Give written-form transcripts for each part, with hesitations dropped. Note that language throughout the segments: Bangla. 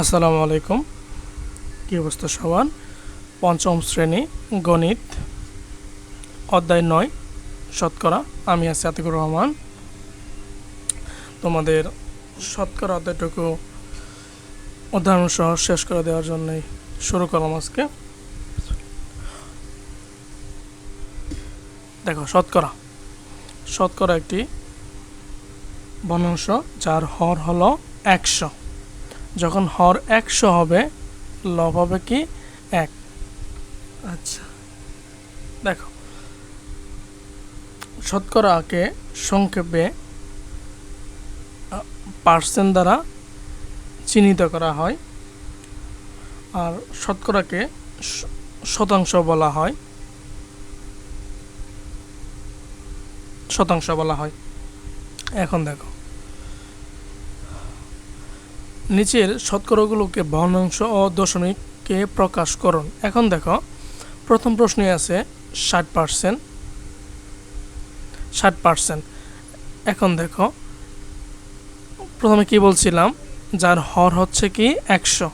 আসসালামু আলাইকুম। কি অবস্থা সবার? পঞ্চম শ্রেণী গণিত অধ্যায় 9 শতকরা। আমি আছি আতিকুর রহমান। তোমাদের শতকরা অধ্যায়টুকু উদাহরণ সহ শেষ করে দেওয়ার জন্যই শুরু করলাম আজকে। দেখো, শতকরা শতকরা একটি ভগ্নাংশ যার হর হলো 100। যখন হর 100 হবে, লব হবে কি 1। আচ্ছা, দেখো, শতকরাকে সংক্ষেপে পার্সেন্ট দ্বারা চিহ্নিত করা হয়, আর শতকরাকে শতাংশ বলা হয়। এখন দেখো, নিচের শতকরাগুলোকে ভগ্নাংশ ও দশমিকে প্রকাশ করুন। এখন দেখো, প্রথম প্রশ্নে আছে 60%। এখন দেখো, প্রথমে কি বলছিলাম, যার হর হচ্ছে কি 100,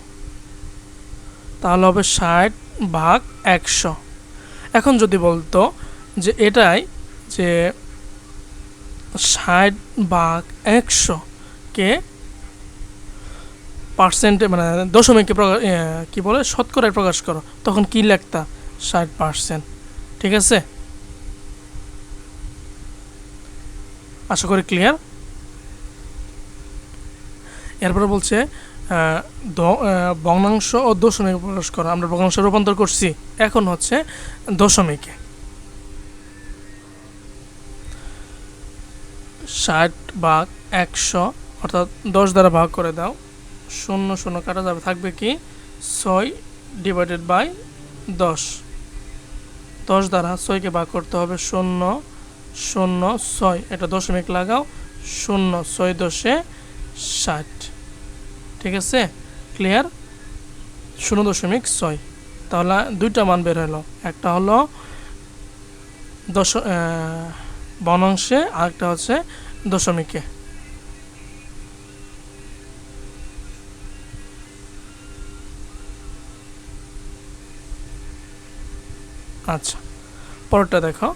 তাহলে হবে 60/100। এখন যদি বলতো যে এটাই যে 60/100 কে পার্সেন্টে মানে দশমিকে কি বলে শতকরায় প্রকাশ করো, তখন কি লিখতা? 60%। ঠিক আছে, আশা করি ক্লিয়ার। এরপরে বলছে ভগ্নাংশ ও দশমিকে প্রকাশ করো। আমরা ভগ্নাংশ রূপান্তর করছি, এখন হচ্ছে দশমিকে। 60/100 অর্থাৎ 10 দ্বারা ভাগ করে দাও, 0 কাটা যাবে, থাকবে কি 6/10। 10 দ্বারা 6কে ভাগ করতে হবে, 0 0 6, এটা দশমিক লাগাও, 0 6 10 60। ঠিক আছে, ক্লিয়ার। 0.6। তাহলে দুইটা মান বের হলো, একটা হলো ভগ্নাংশে, আরেকটা হচ্ছে দশমিকে। আচ্ছা, পরেরটা দেখো,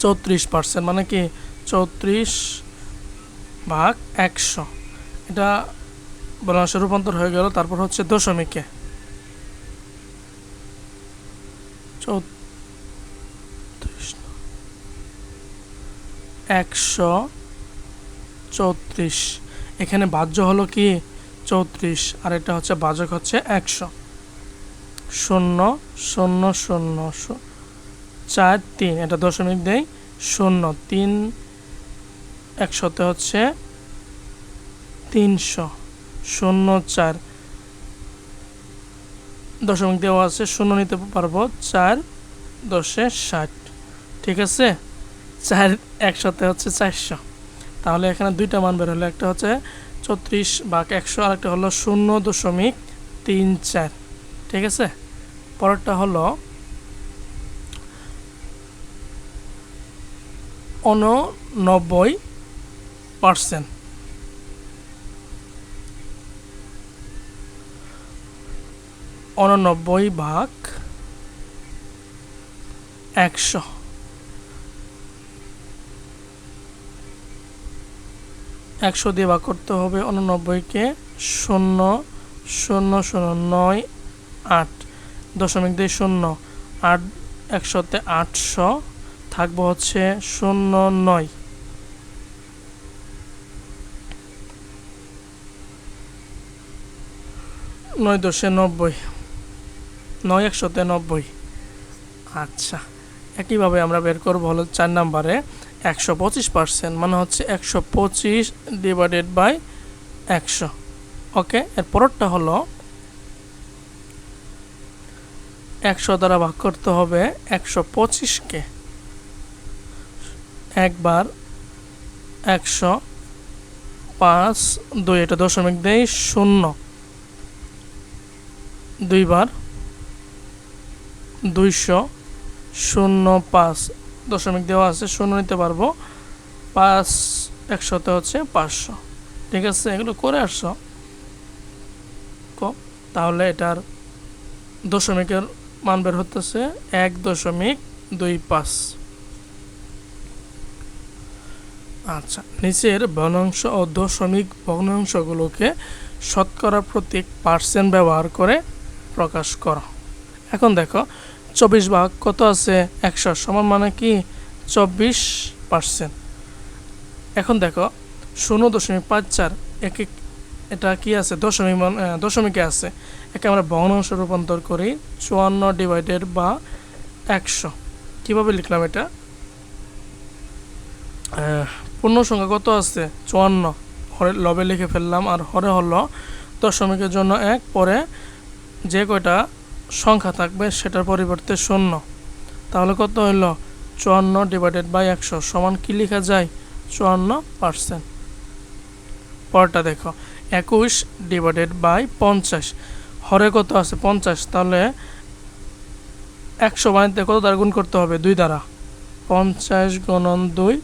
34%, মানে কি 34/100। এটা ভগ্নাংশে রূপান্তর হয়ে গেল। তারপর হচ্ছে দশমিকে, 134। এখানে ভাজ্য হলো কি 34, আর এটা হচ্ছে ভাজক হচ্ছে 100। 0 0 0 4 3, এটা দশমিক দেই, 0 3 100তে হচ্ছে 300। 0 4 দশমিক দেওয়া আছে, 0 নিতে পারবো, 4 10 60। ঠিক আছে, 4 100তে হচ্ছে 400। তাহলে এখানে দুইটা মান বের হলো, একটা হচ্ছে 34/100, আর একটা হলো 0.34। ঠিক আছে, পরেরটা হলো 89%। 89/100। 100 দিয়ে ভাগ করতে হবে 89কে, 0 0 0 9 8, দশমিক দিয়ে 0 8 100তে 800, থাকবো হচ্ছে 0 9। 9 10 90, 9 100তে 90। আচ্ছা, একইভাবে আমরা বের করবো হলো 4 নাম্বারে 125%, মানে হচ্ছে 125/100। ওকে, এর পরেরটা হলো 100 দ্বারা ভাগ করতে হবে 125কে। একবার 100 5 2, এটা দশমিক দেই, 0 দুইবার 200 0 5, দশমিক দেওয়া আছে, 0 নিতে পারবো, 5 100তে হচ্ছে 500। ঠিক আছে, এগুলো করে আসছো। লক্ষ, তাহলে এটার দশমিকের মান বের হতেছে 1.25। আচ্ছা, নিচের ভগ্নাংশ ও দশমিক ভগ্নাংশগুলোকে শতকরা প্রতীক পার্সেন্ট ব্যবহার করে প্রকাশ করো। এখন দেখো 24 ভাগ কত আছে 100 সমান মানে কি 24%। এখন দেখো 0.54 একে এটা কি আছে দশমিকে আছে, একে আমরা ভগ্নাংশ রূপান্তর করি 54/100। কিভাবে লিখলাম এটা? পূর্ণ সংখ্যা কত আছে 54, হরে লবে লিখে ফেললাম, আর হরে হলো দশমিকের জন্য 1, পরে যে কয়টা সংখ্যা থাকবে সেটার পরিবর্তে 0, তাহলে কত হলো 54/100 সমান কি লেখা যায় 54%। পরটা দেখো 21/50, হরে কত আছে 50, তাহলে 100 বানাইতে কত দ্বারা গুণ করতে হবে 2 দ্বারা, 50 গুণন 2,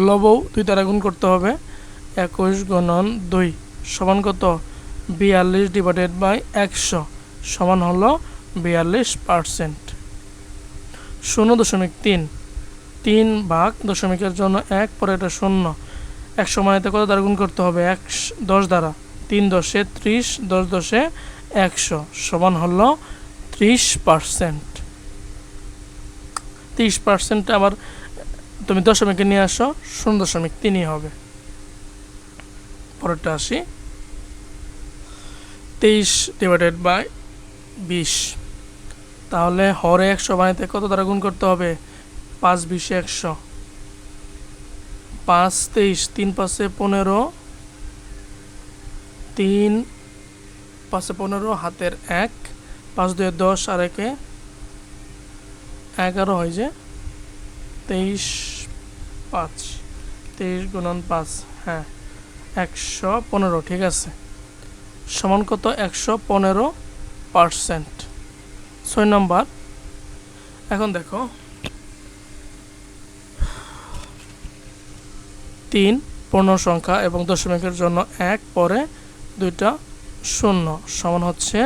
লবও 2 দ্বারা গুণ করতে হবে, 21 গুণন 2 সমান কত 42/100 সমান হলো 42%। 0.3, 3 ভাগ দশমিকের জন্য 1, পরে এটা 0, 100 মানেতে কত দ্বারা গুণ করতে হবে 10 দ্বারা, 3 10 30, 10 10 100 সমান হলো 30%। 30% আবার তুমি দশমিকে নিয়ে আসো 0.3 হবে। পরেরটা আসি 23/20, তাহলে হরে 100 বানাইতে কত দ্বারা গুণ করতে হবে 5 20 100, 5 23, 3 5 15, 3 5 15 হাতের 1, 5 2 10 আর 1 11 হয় যে 23 5, 23 গুণন 5, হ্যাঁ 115, ঠিক আছে, সমান কত 115%। 6 নম্বর। এখন দেখো 3 পূর্ণ সংখ্যা এবং দশমিকের জন্য 1, পরে 2টা 0 সমান হচ্ছে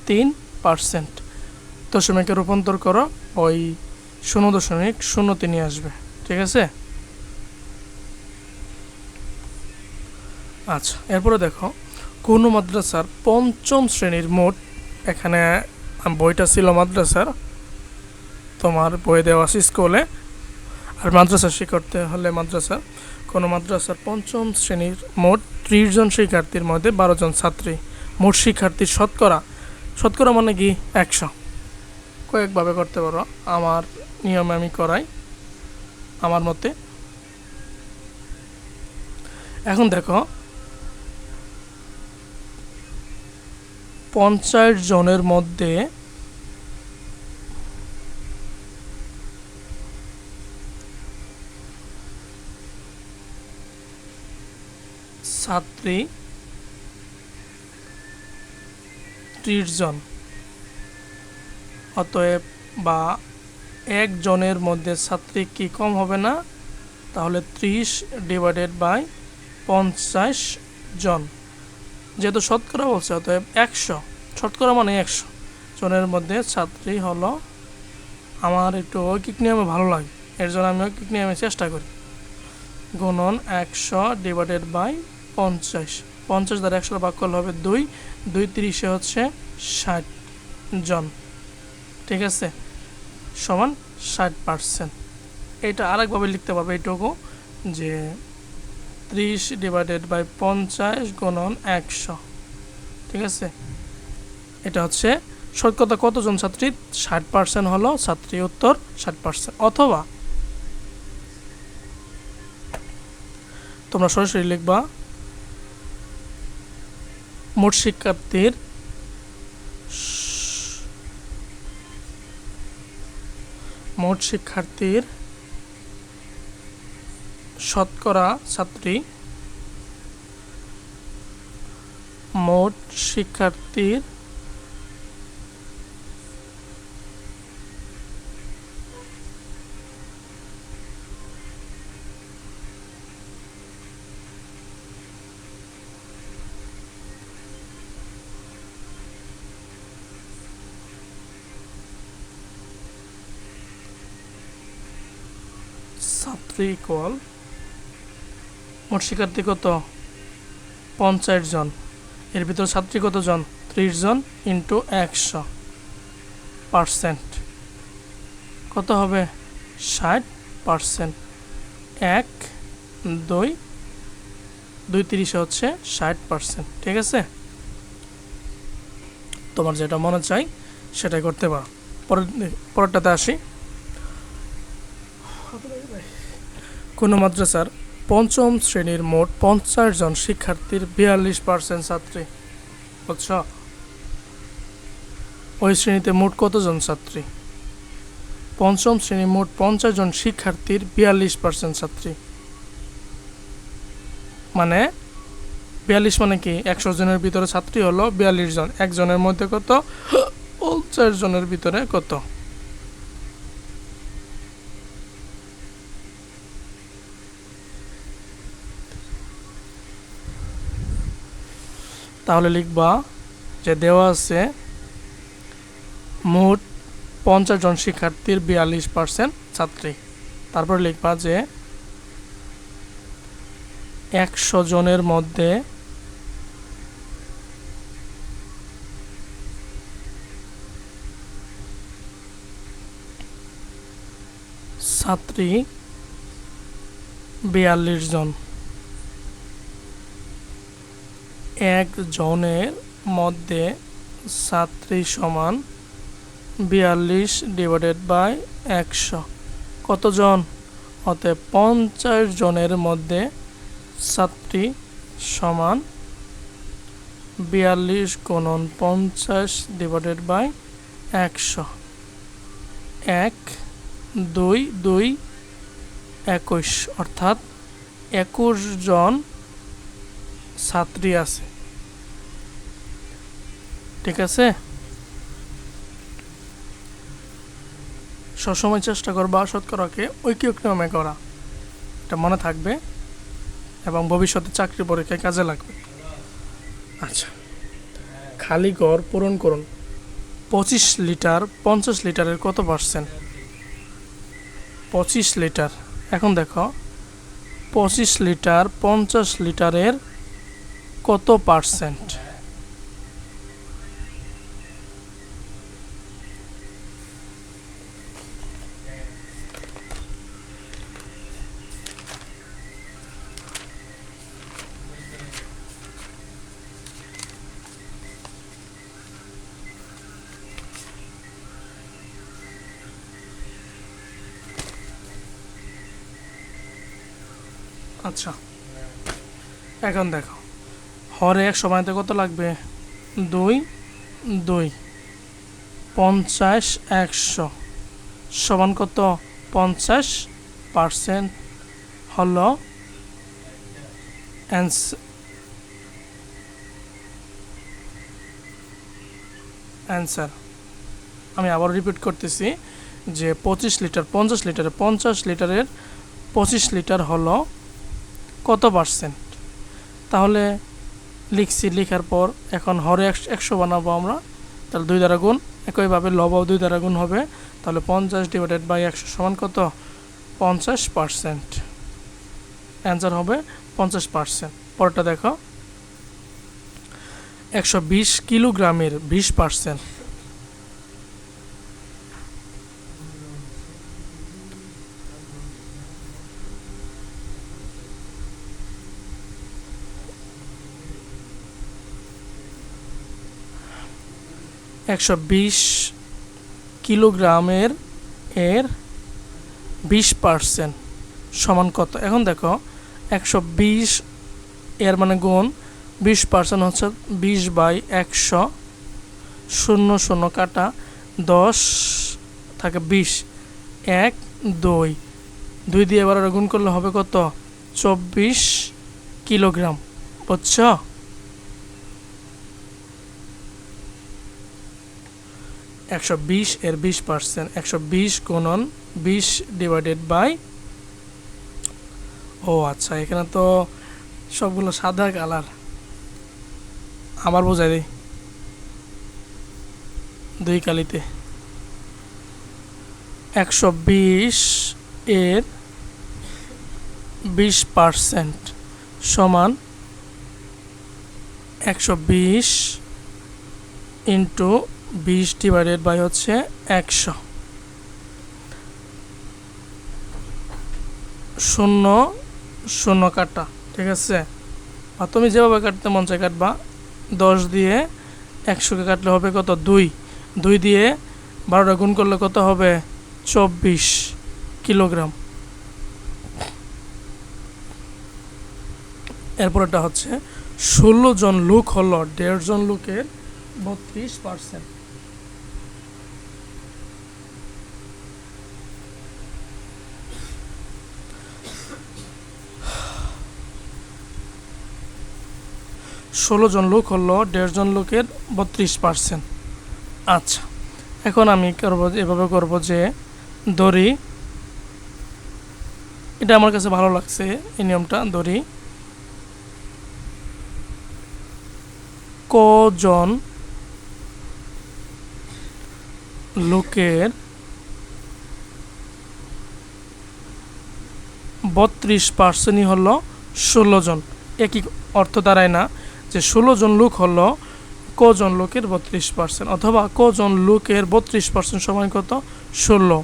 3%। দশমিকে রূপান্তর করো, ওই 0.03 নিয়ে আসবে, ঠিক আছে। আচ্ছা, এরপরে দেখো কোন মাদ্রাসার পঞ্চম শ্রেণীর মোট, এখানে বইটা ছিল মাদ্রাসার, তোমার বই দেওয়া আছে স্কুলে, আর মাদ্রাসা শিক্ষার্থী হলে মাদ্রাসা, কোনো মাদ্রাসার পঞ্চম শ্রেণীর মোট 30 জন শিক্ষার্থীর মধ্যে 12 জন ছাত্রী, মোট শিক্ষার্থীর শতকরা মানে কি 100। কয়েকভাবে করতে পারো, আমার নিয়মে আমি করাই আমার মতে। এখন দেখো 50 জনের মধ্যে ছাত্রী 30 জন, অতএব বা 1 জনের মধ্যে ছাত্রী কি কম হবে না, তাহলে 30/50 জন, যেহেতু শতকরা বলছে অতএব 100, শতকরা মানে 100 জনের মধ্যে ছাত্রী হলো, আমার একটু ঐকিক নিয়মে ভালো লাগে, এর জন্য আমি ঐকিক নিয়মে চেষ্টা করি, গুণন 100/50, 50 দ্বারা 100 ভাগ করলে হবে 2, 2 30 হচ্ছে 60 জন, ঠিক আছে, সমান 60%। এটা আরেকভাবে লিখতে পারবে এইটুকু, যে 30/50 গুণন 100, ঠিক আছে। এটা হচ্ছে শতকরা কতজন ছাত্রী 60% হলো ছাত্রী, উত্তর 60%। অথবা তোমরা সরাসরি লিখবা মোট শিক্ষার্থীর শতকরা ছাত্রী, মোট শিক্ষার্থীর ছাত্রী ইকুয়াল মোট শিক্ষার্থী কত 50 জন, এর ভিতরে ছাত্রী কতজন 30 জন ইন্টু 100% কত হবে 60%। 1 2 2 30 হচ্ছে 60%। ঠিক আছে, তোমার যেটা মনে চাই সেটাই করতে পারো। পরেরটাতে আসি। কোনো মাদ্রাসার পঞ্চম শ্রেণীর মোট 50 জন শিক্ষার্থীর 42% ছাত্রী। বুঝছ, ওই শ্রেণীতে মোট কতজন ছাত্রী? পঞ্চম শ্রেণীর মোট 50 জন শিক্ষার্থীর 42% ছাত্রী, মানে 42 মানে কি 100 জনের ভিতরে ছাত্রী হলো 42 জন, একজনের মধ্যে কত 50 জনের ভিতরে কত। তাহলে লিখবা যে দেওয়া আছে মোট 50 জন শিক্ষার্থীর 42% ছাত্রী, তারপর লিখবা যে 100 জনের মধ্যে ছাত্রী 42 জন, একজনের মধ্যে ছাত্রী সমান 42/100 কতজন? অতএব 50 জনের মধ্যে ছাত্রী সমান 42 গুণন 50/100। 1 2 2 21, অর্থাৎ 21 জন ছাত্রী আছে। ঠিক আছে, সবসময় চেষ্টা করবা শতকরাকে ঐকিক নিয়মে করা, এটা মনে থাকবে এবং ভবিষ্যতে চাকরি পরীক্ষায় কাজে লাগবে। আচ্ছা, খালি ঘর পূরণ করুন। 25 লিটার 50 লিটারের কত পার্সেন্ট? 25 লিটার। এখন দেখো 25 লিটার 50 লিটারের কত পার্সেন্ট? আচ্ছা, এখন দেখো হরে 100 বানাতে কত লাগবে? 2 2 50 100 সমান কত? 50% হলো অ্যান্সার। আমি আবার রিপিট করতেছি যে 25 লিটার 50 লিটারের 25 লিটার হলো কত পার্সেন্ট? তাহলে লিখছি, লেখার পর এখন হরে 100 বানাবো আমরা, তাহলে 2 দ্বারা গুণ, একইভাবে লবও 2 দ্বারা গুণ হবে, তাহলে 50/100 সমান কত? 50%। অ্যান্সার হবে 50%। পরটা দেখো 120 কিলোগ্রামের 20%। কিলোগ্রামের এর 20% সমান কত? এখন দেখো 120 এর মানে গুণ 20% হচ্ছে 20/100, 0 0 কাটা 10 থাকে 20, 1 2 2 দিয়ে এবার গুণ করলে হবে কত? 24 কিলোগ্রাম। বুঝছো? 120 এর 20%, 120 গুণন 20 ডিভাইডেড বাই, ও আচ্ছা, এখানে তো সবগুলো সাদা কালার, আবার বোঝাই দিই 2 কালিতে। 120 এর 20% সমান 120 ইন্টু 20 ডিভাইডেড বাই হচ্ছে 100। 0 0 কাটা, ঠিক আছে। আর তুমি যেভাবে কাটতে মন চায় কাটবা। 10 দিয়ে 100কে কাটলে হবে কত? 2। 2 দিয়ে 12টা গুণ করলে কত হবে? 24 কিলোগ্রাম। এরপরটা হচ্ছে 16 জন লোক হলো 1.5 জন লোকের 32%। 16 জন লোক হলো 1.5 জন লোকের 32%। আচ্ছা, এখন আমি এভাবে করব যে ধরি, এটা আমার কাছে ভালো লাগছে এই নিয়মটা। ধরি কজন লোকের 32%ই হলো 16 জন। একই অর্থ দাঁড়ায় না যে 16 জন লোক হলো কজন লোকের 32%, অথবা কজন লোকের 32% সমান কত? 16,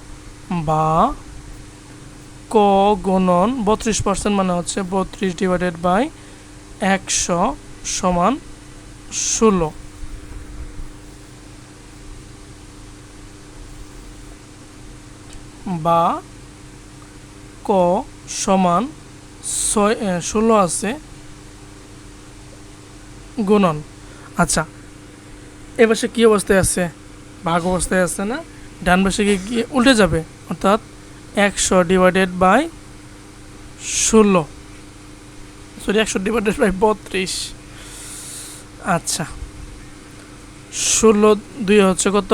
বা ক গুণন 32% মানে হচ্ছে 32 ডিভাইডেড বাই 100 সমান 16, বা ক সমান 16 আছে গুণন। আচ্ছা, এ পাশে কী অবস্থায় আছে? ভাগ অবস্থায় আছে না? ডান পাশে গিয়ে উল্টে যাবে, অর্থাৎ 100 divided by 16, sorry 100 divided by 32। আচ্ছা, 16 2 হচ্ছে কত?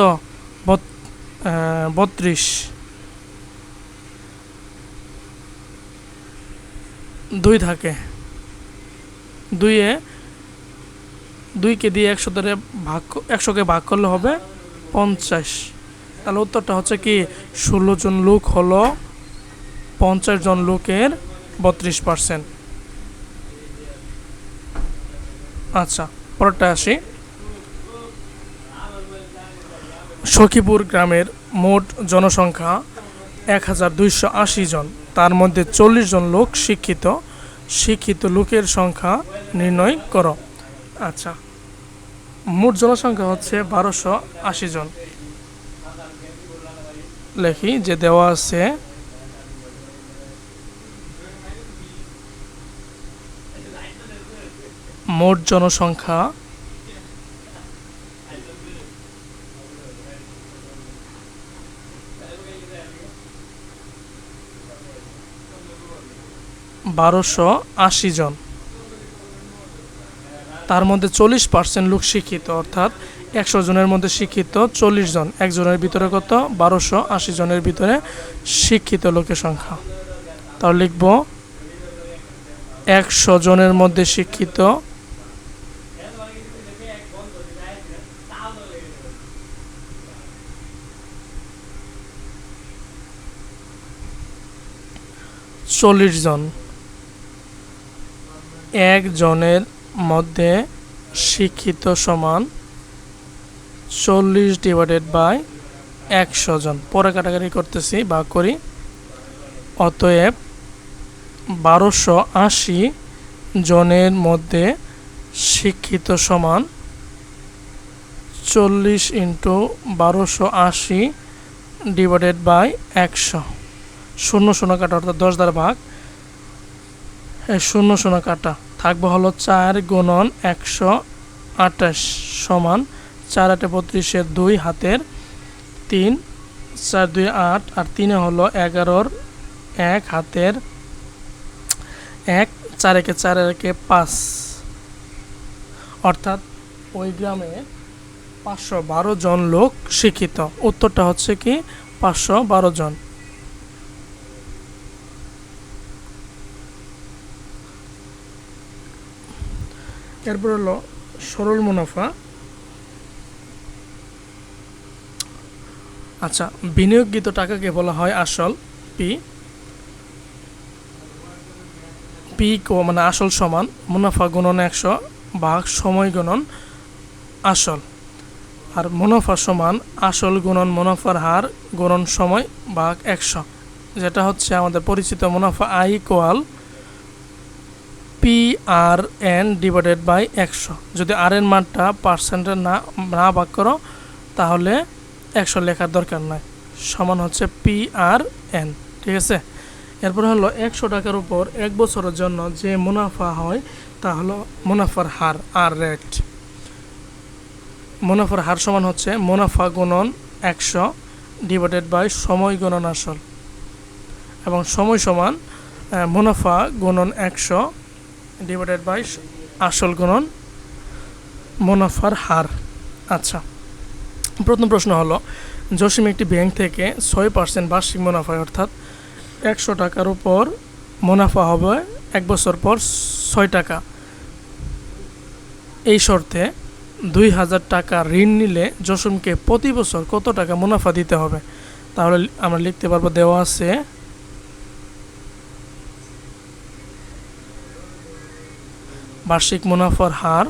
32। 2 থাকে, 2কে দিয়ে 100 ধরে 100কে ভাগ করলে হবে 50। তাহলে উত্তরটা হচ্ছে কি? 16 জন লোক হলো 50 জন লোকের 32%। আচ্ছা, পরেরটা আসি। সখীপুর গ্রামের মোট জনসংখ্যা 1280 জন, তার মধ্যে 40 জন লোক শিক্ষিত। শিক্ষিত লোকের সংখ্যা নির্ণয় করো। আচ্ছা, মোট জনসংখ্যা হচ্ছে 1280 জন। লেখি যে দেওয়া আছে মোট জনসংখ্যা 1280 জন, তার মধ্যে 40% লোক শিক্ষিত, অর্থাৎ 100 জনের মধ্যে শিক্ষিত 40 জন। একজনের ভিতরে কত? 1280 জনের ভিতরে শিক্ষিত লোকের সংখ্যা। তাহলে লিখব 100 জনের মধ্যে শিক্ষিত 40 জন। একজনের মধ্যে শিক্ষিত সমান 40 ডিভাইডেড বাই 100 জন। পরে কাটাকাটি করতেছি, ভাগ করি। অতএব 1280 জনের মধ্যে শিক্ষিত সমান 40 ইন্টু 1280 ডিভাইডেড বাই 100। 0 0 কাটা, অর্থাৎ 10 দ্বারা ভাগ। 0 0 কাটা, থাকবে হলো 4 গুণন 128 সমান 4 8 32 2 হাতের 3, 4 2 8, আর 3 হলো 11 1 হাতের 1, 4 1 4 1 5, অর্থাৎ ওই গ্রামে 512 জন লোক শিক্ষিত। উত্তরটা হচ্ছে কি? 512 জন। এরপর হলো সরল মুনাফা। আচ্ছা, বিনিয়োগকৃত টাকাকে বলা হয় আসল, পি। পি মানে আসল সমান মুনাফা গুণন 100 ভাগ সময় গুণন আসল, আর মুনাফা সমান আসল গুণন মুনাফার হার গুণন সময় ভাগ 100, যেটা হচ্ছে আমাদের পরিচিত মুনাফা I equal PRN divided by 100। যদি আর এর মানটা পার্সেন্টে না ভাগ করো তাহলে 100 লেখার দরকার নাই, সমান হচ্ছে PRN। ঠিক আছে, এরপর হলো 100 টাকার উপর 1 বছরের জন্য যে মুনাফা হয় তা হলো মুনাফার হার আর রেট। মুনাফার হার সমান হচ্ছে মুনাফা গুণন 100 ডিভাইডেড বাই সময় গুণন আসল, এবং সময় সমান মুনাফা গুণন 100 ডিভাইডেড বাই আসল গুণন মুনাফার হার। আচ্ছা, প্রথম প্রশ্ন হলো জসিম একটি ব্যাংক থেকে 6% বার্ষিক মুনাফা অর্থাৎ 100 টাকার উপর মুনাফা হবে 1 বছর পর 6 টাকা, এই শর্তে 2000 টাকা ঋণ নিলে জসিমকে প্রতি বছর কত টাকা মুনাফা দিতে হবে। তাহলে আমরা লিখতে পারবো, দেওয়া আছে বার্ষিক মুনাফার হার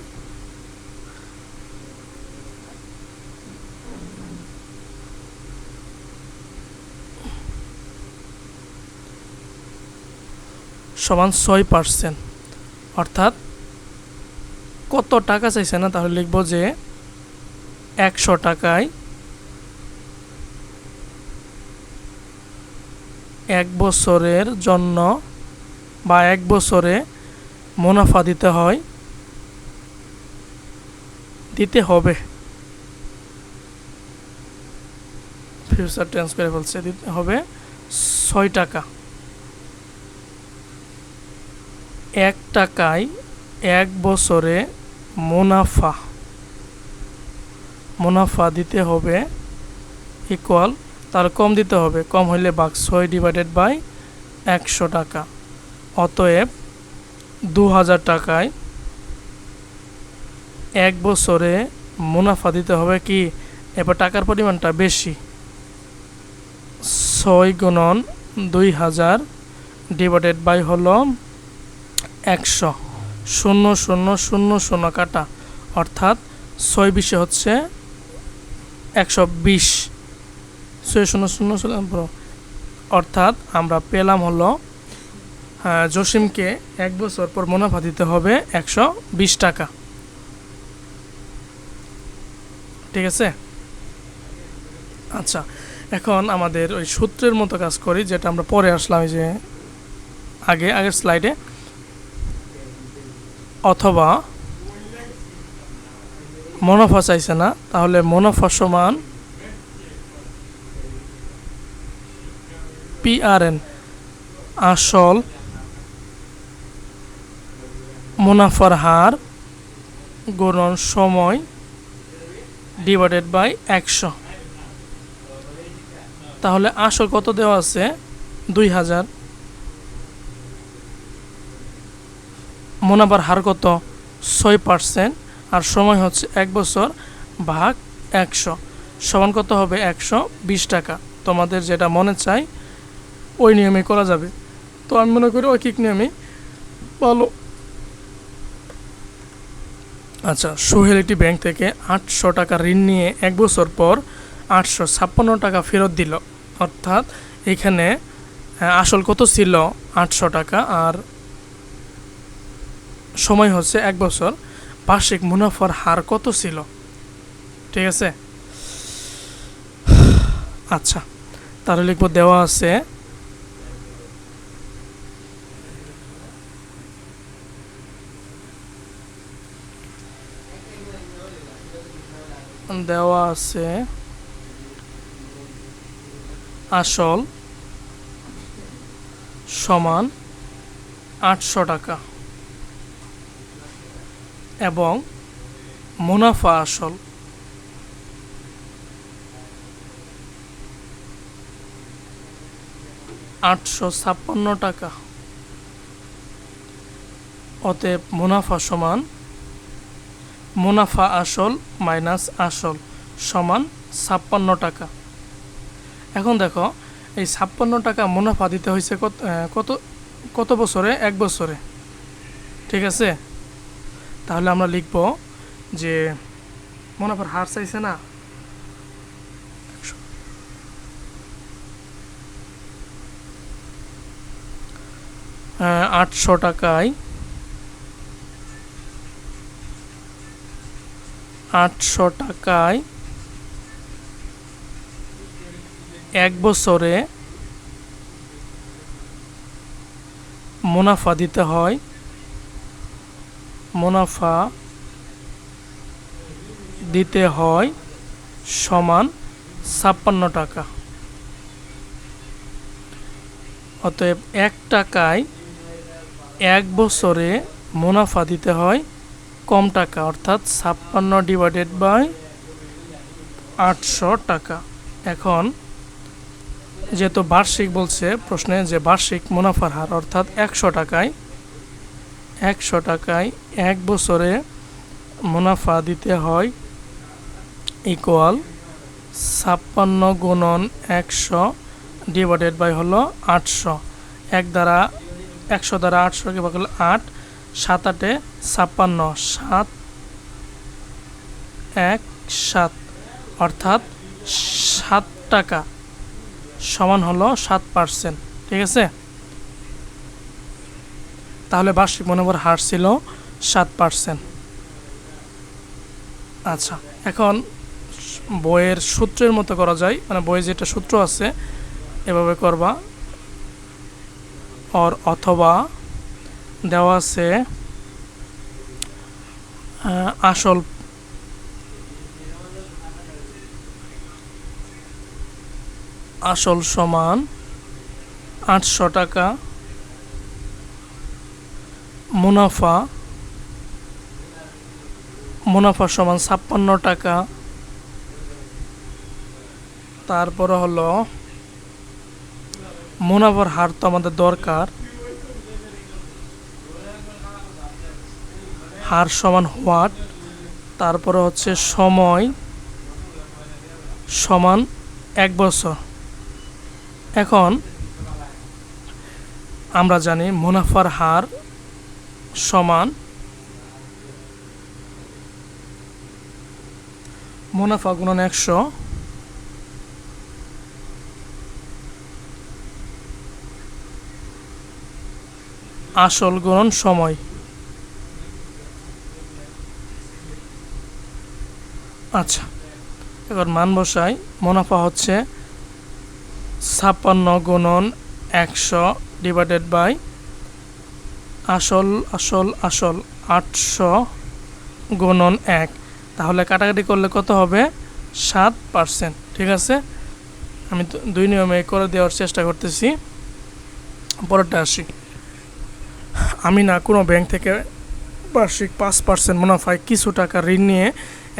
সমান 6%, অর্থাৎ কত টাকা চাইছে না, তাহলে লিখবো যে 100 টাকায় 1 বছরের জন্য বা 1 বছরে মুনাফা দিতে হবে, ফিউচার টেন্স করে ফেলছে, দিতে হবে 6 টাকা। 1 টাকায় 1 বছরে মুনাফা দিতে হবে ইকুয়াল, তার কম দিতে হবে, কম হইলে ভাগ 6 ডিভাইডেড বাই 100 টাকা। অতএব 2000 টাকায় 1 বছরে মুনাফা দিতে হবে কি, এবার টাকার পরিমাণটা বেশি, 6 গুণন 2000 ডিভাইডেড বাই হলো 100, 0 0 0 0 কাটা, অর্থাৎ 6 20 হচ্ছে 120, 6 0 0 0, অর্থাৎ আমরা পেলাম হলো জসিমকে 1 বছর পর মুনাফা দিতে হবে 120 টাকা। ঠিক আছে, আচ্ছা এখন আমাদের ওই সূত্রের মতো কাজ করি, যেটা আমরা পরে আসলাম এই যে আগের স্লাইডে। অথবা মুনাফা চাইছে না, তাহলে মুনাফা সমান PRN আসল মুনাফার হার গুণন সময় ডিভাইডেড বাই 100। তাহলে আসল কত দেওয়া আছে 2000, মুনাফার হার কত 6%, আর সময় হচ্ছে 1 বছর ভাগ 100 সমান কত হবে 120 টাকা। তোমাদের যেটা মনে চাই ওই নিয়মে করা যাবে, তো আমি মনে করি ঐকিক নিয়মে ভালো। আচ্ছা, সোহেল একটি ব্যাংক থেকে 800 টাকা ঋণ নিয়ে 1 বছর পর 856 টাকা ফেরত দিল, অর্থাৎ এখানে আসল কত ছিল 800 টাকা আর সময় হচ্ছে 1 বছর, বার্ষিক মুনাফার হার কত ছিল। ঠিক আছে, আচ্ছা তাহলে লিখবো, দেওয়া আছে আসল সমান 800 টাকা এবং মুনাফা আসল 856 টাকা। অতএব মুনাফা সমান মুনাফা আসল মাইনাস আসল সমান 56 টাকা। এখন দেখো এই 56 টাকা মুনাফা দিতে হয়েছে কত বছরে, 1 বছরে, ঠিক আছে, তাহলে আমরা লিখব যে মুনাফার হার চাইছে না, 800 টাকায় 1 বছরে মুনাফা দিতে হয়, সমান 56 টাকা। অতএব 1 টাকায় 1 বছরে মুনাফা দিতে হয় কম টাকা, অর্থাৎ 56/800 টাকা। এখন যেহেতু বার্ষিক বলছে প্রশ্নে, যে বার্ষিক মুনাফার হার অর্থাৎ 100 টাকায় 1 বছরে মুনাফা দিতে হয় ইকুয়াল 56 গুণন 100 ডিভাইডেড বাই হলো 800। 1 দ্বারা 100 দ্বারা 800 কে ভাগ করলে 8, 7 8 56, 7 1 7, অর্থাৎ 7 টাকা সমান হলো 7%। ঠিক আছে, তাহলে বার্ষিক মুনাফার হার ছিল 7%। আচ্ছা, এখন বইয়ের সূত্রের মতো করা যায়, মানে বইয়ে যেটা সূত্র আছে এভাবে করবা, অথবা দেওয়া আছে আসল সমান 800 টাকা, মুনাফা সমান 56 টাকা, তারপরে হলো মুনাফার হার তো আমাদের দরকার, হার সমান হোয়াট, তারপরে হচ্ছে সময় সমান 1 বছর। এখন আমরা জানি মুনাফার হার সমান মুনাফা গুণন 100 আসল গুণন সময়। আচ্ছা, এবার মান বসাই। মুনাফা হচ্ছে 56 গুণন 100 ডিভাইডেড বাই আসল 800 গুণন 1, তাহলে কাটাকাটি করলে কত হবে? 7%। ঠিক আছে, আমি তো 2 নিয়মে করে দেওয়ার চেষ্টা করতেছি। পরেরটা আসি। আমি না কোনো ব্যাংক থেকে বার্ষিক 5% মুনাফায় কিছু টাকা ঋণ নিয়ে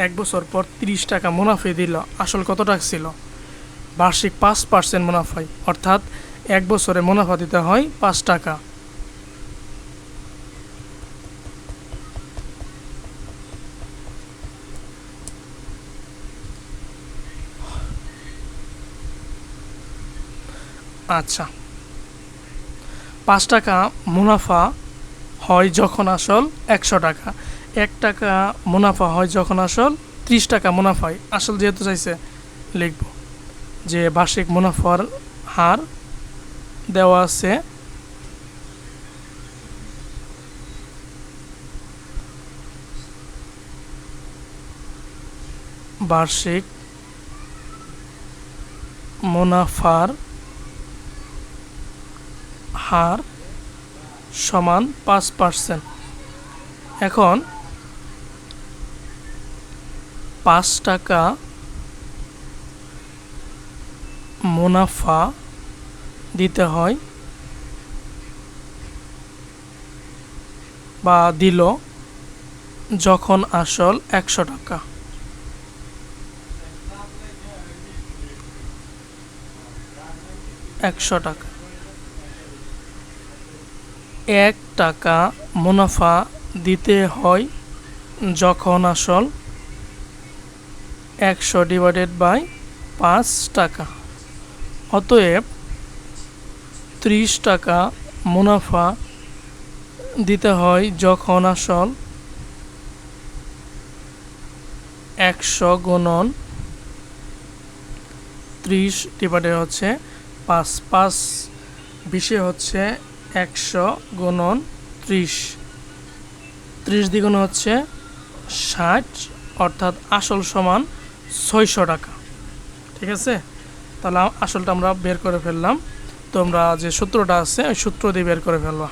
1 বছর পর 30 টাকা মুনাফা দিল। আসল কত টাকা ছিল? বার্ষিক 5% মুনাফায়, অর্থাৎ 1 বছরে মুনাফা দিতে হয় 5 টাকা। আচ্ছা, 5 টাকা মুনাফা হয় যখন আসল 100 টাকা, 1 টাকা মুনাফা হয় যখন আসল 30 টাকা মুনাফায়। আসল যেহেতু চাইছে লিখব যে বার্ষিক মুনাফার হার দেওয়া আছে বার্ষিক মুনাফার হার সমান 5%। এখন 5 টাকা মুনাফা দিতে হয় বা দিল যখন আসল 100 টাকা। টাকা 1 টাকা মুনাফা দিতে হয় যখন আসল 100 ডিভাইডেড বাই 5 টাকা। অতএব 30 টাকা মুনাফা দিতে হয় যখন আসল 100 গুণন 30 ডিভাইডেড হচ্ছে 5 5 20 হচ্ছে 100 গুণন 30 30 দ্বিগুণ হচ্ছে 60 অর্থাৎ আসল সমান 600 টাকা। ঠিক আছে, তাহলে আসলটা আমরা বের করে ফেললাম। তোমরা যে সূত্রটা আছে ওই সূত্র দিয়ে বের করে ফেলবা।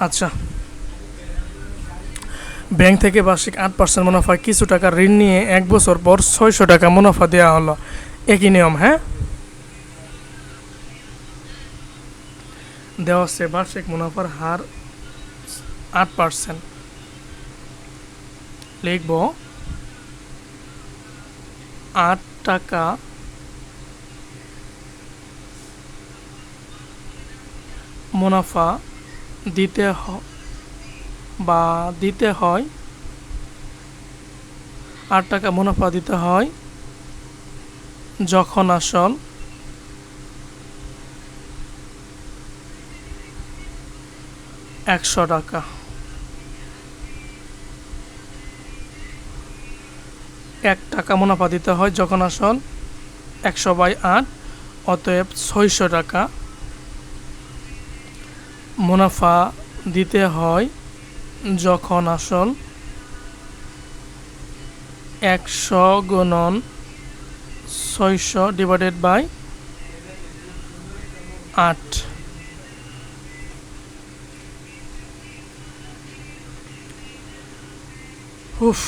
আচ্ছা, ব্যাংক থেকে বার্ষিক 8% মুনাফায় কিছু টাকা ঋণ নিয়ে 1 বছর পর 600 টাকা মুনাফা দেওয়া হলো। একই নিয়ম, হ্যাঁ। দেওয়া হচ্ছে বার্ষিক মুনাফার হার 8%। লিখব 8 টাকা মুনাফা দিতে হয় 8 টাকা মুনাফা দিতে হয় যখন আসল 100 টাকা। 1 টাকা মুনাফা দিতে হয় যখন আসল 100/8, অতএব 600 টাকা মুনাফা দিতে হয় যখন আসল 100 গুণন 600 ডিভাইডেড বাই 8। উফ,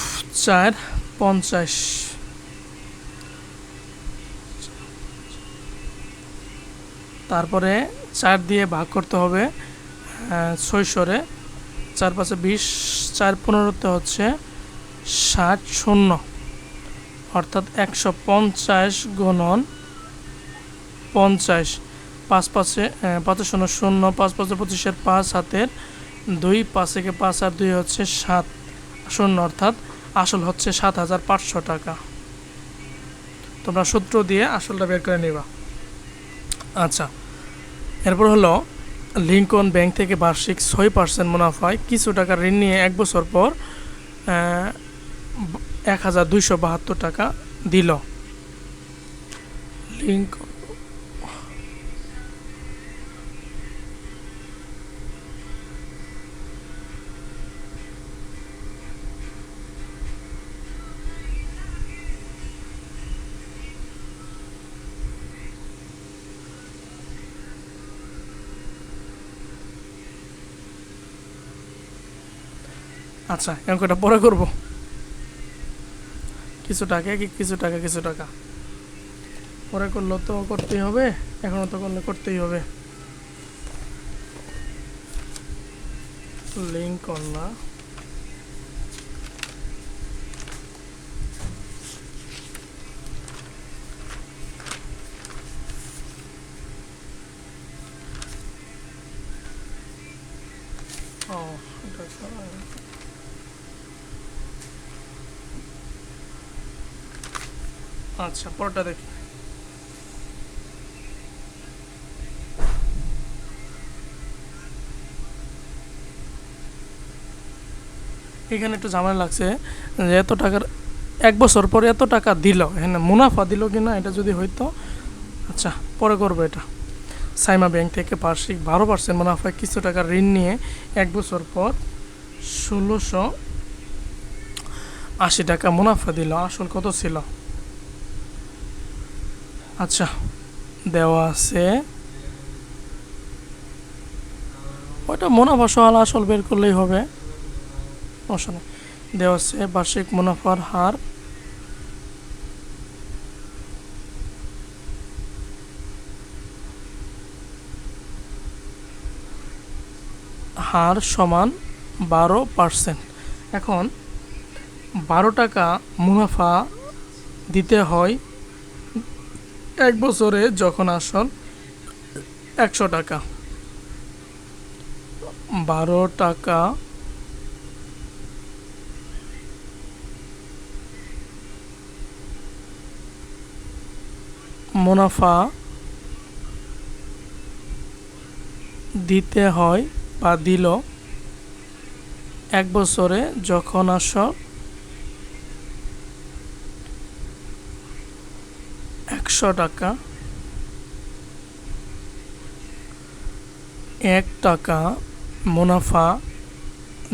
450। তারপরে 4 দিয়ে ভাগ করতে হবে 600-রে। 4 5 20, 4 15 হচ্ছে 60 শূন্য, অর্থাৎ 150 গুণন 50। 5 5 5 শূন্য শূন্য, 5 5 25, 5 হাতের 2, 5 থেকে 5 আর 2 হচ্ছে 7 শূন্য, অর্থাৎ আসল হচ্ছে 7500 টাকা। তোমরা সূত্র দিয়ে আসলটা বের করে নিবা। আচ্ছা, এরপর হলো লিঙ্কন ব্যাংক থেকে বার্ষিক 6% মুনাফায় কিছু টাকা ঋণ নিয়ে 1 বছর পর 1272 টাকা দিল। লিঙ্কন আচ্ছা, অঙ্কটা পরে করব। কিছু টাকা পরে করলেও তো করতেই হবে, এখনও তো করলে করতেই হবে। লিঙ্কন না, আচ্ছা পরেরটা দেখি। এখানে একটু ঝামেলা লাগছে যে এত টাকার 1 বছর পরে এত টাকা দিল, হ্যাঁ মুনাফা দিল কিনা এটা যদি হইতো। আচ্ছা পরে করবো এটা। সাইমা ব্যাংক থেকে বার্ষিক 12% মুনাফায় কিছু টাকা ঋণ নিয়ে 1 বছর পর 1680 টাকা মুনাফা দিল। আসল কত ছিল? আচ্ছা দেওয়া আছে, ওইটা মুনাফা সহ আসল বের করলেই হবে, সমস্যা নেই। দেওয়া আছে বার্ষিক মুনাফার হার সমান 12%। এখন 12 টাকা মুনাফা দিতে হয় 1 বছরে যখন আসল 100 টাকা। 12 টাকা মুনাফা দিতে হয় বা দিল 1 বছরে যখন আসল 100 টাকা 1 টাকা মুনাফা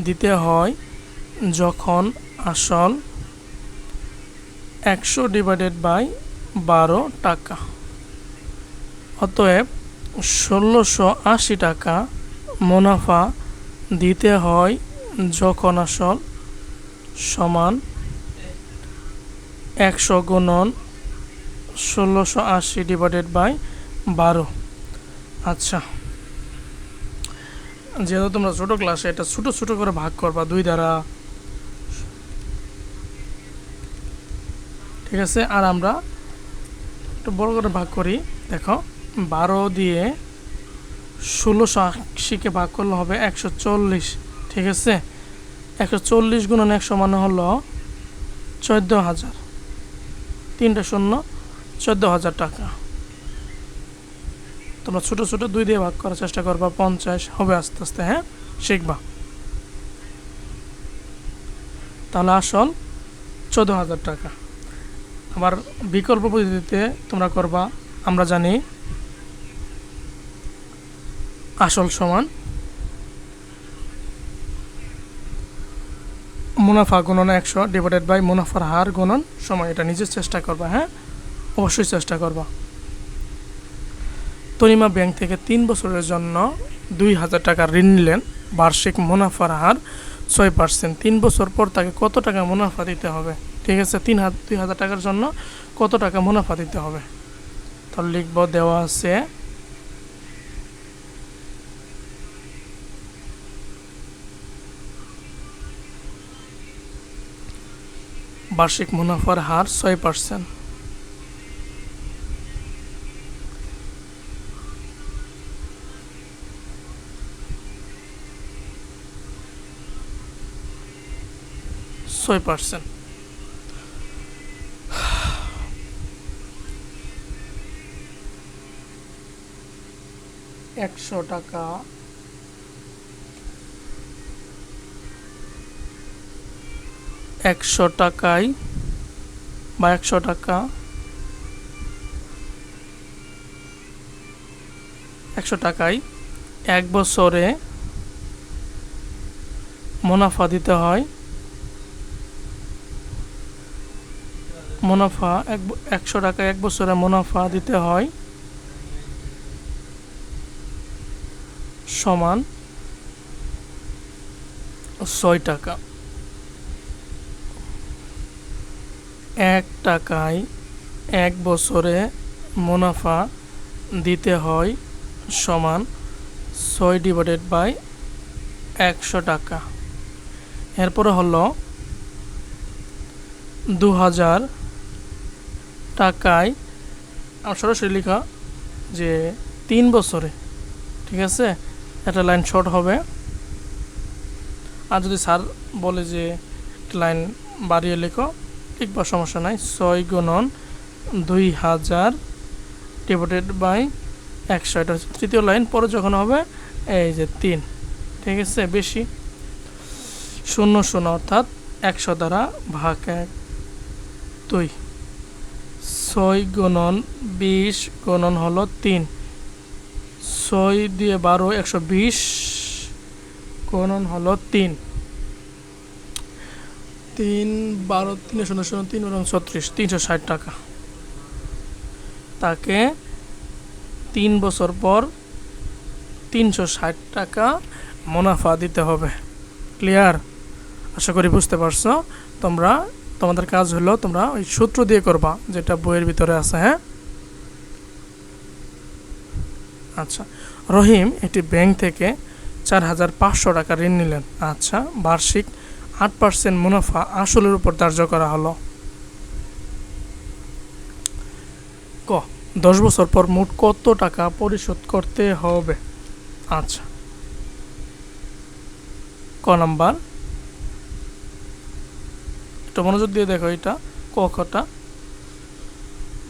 দিতে হয় যখন আসল 100/12 টাকা। অতএব 1680 টাকা মুনাফা দিতে হয় যখন আসল সমান 100 গুণন 1680/12। আচ্ছা, যেহেতু তোমরা ছোটো ক্লাসে এটা ছোটো ছোটো করে ভাগ করবা 2 দ্বারা, ঠিক আছে। আর আমরা একটু বড় করে ভাগ করি। দেখো 12 দিয়ে 1680-কে ভাগ করলে হবে 140, ঠিক আছে। 140 গুণন 100 মানে হলো 14,000, 3টা শূন্য 14,000 টাকা। তোমরা ছোটো ছোটো 2 দিয়ে ভাগ করার চেষ্টা করবা, 50 হবে আস্তে আস্তে, হ্যাঁ শিখবা। তাহলে আসল 14,000 টাকা। আবার বিকল্প পদ্ধতিতে তোমরা করবা, আমরা জানি আসল সমান মুনাফা গুণন 100 মুনাফার হার গুণন সময়। এটা নিজের চেষ্টা করবা, হ্যাঁ অবশ্যই চেষ্টা করবা। তনিমা ব্যাংক থেকে 3 বছরের জন্য 2,000 টাকা ঋণ নিলেন। বার্ষিক মুনাফার হার 6%। 3 বছর পর তাকে কত টাকা মুনাফা দিতে হবে? ঠিক আছে, 2,000 টাকার জন্য কত টাকা মুনাফা দিতে হবে? তাহলে লিখব, দেওয়া আছে বার্ষিক মুনাফার হার 6%। একশো টাকা 100 টাকায় বা 100 টাকা 100 টাকায় 1 বছরে মুনাফা দিতে হয়। মুনাফা 100 টাকায় 1 বছরে মুনাফা দিতে হয় সমান 6 টাকা। 1 টাকায় 1 বছরে মুনাফা দিতে হয় সমান 6/100 টাকা। এরপরে হলো 2,000 টাকায় সরাসরি লেখা যে 3 বছরে, ঠিক আছে, একটা লাইন শর্ট হবে। আর যদি স্যার বলে যে লাইন বাড়িয়ে লেখো, লিখবা, সমস্যা নাই। 6 গুণন 2,000/100, এটা হচ্ছে তৃতীয় লাইন। পরে যখন হবে এই যে 3, ঠিক আছে, বেশি 0 অর্থাৎ 100 দ্বারা ভাগ 1, 2। 6 গুণন 20 গুণন হলো 3, 6 দিয়ে 12 120 গুণন হলো 3, 3 12 3 0 0 3 এবং 36, 360 টাকা। তাকে 3 বছর পর 360 টাকা মুনাফা দিতে হবে। ক্লিয়ার? আশা করি বুঝতে পারছো। তোমাদের কাজ হলো তোমরা ওই সূত্র দিয়ে করবা যেটা বইয়ের ভিতরে আছে, হ্যাঁ। আচ্ছা, রহিম একটি ব্যাংক থেকে 4,500 টাকা ঋণ নিলেন। আচ্ছা, বার্ষিক 8% মুনাফা আসলের উপর ধার্য করা হলো। ক 10 বছর পর মোট কত টাকা পরিশোধ করতে হবে? আচ্ছা, ক নাম্বার, একটু মনোযোগ দিয়ে দেখো, এটা ক খটা।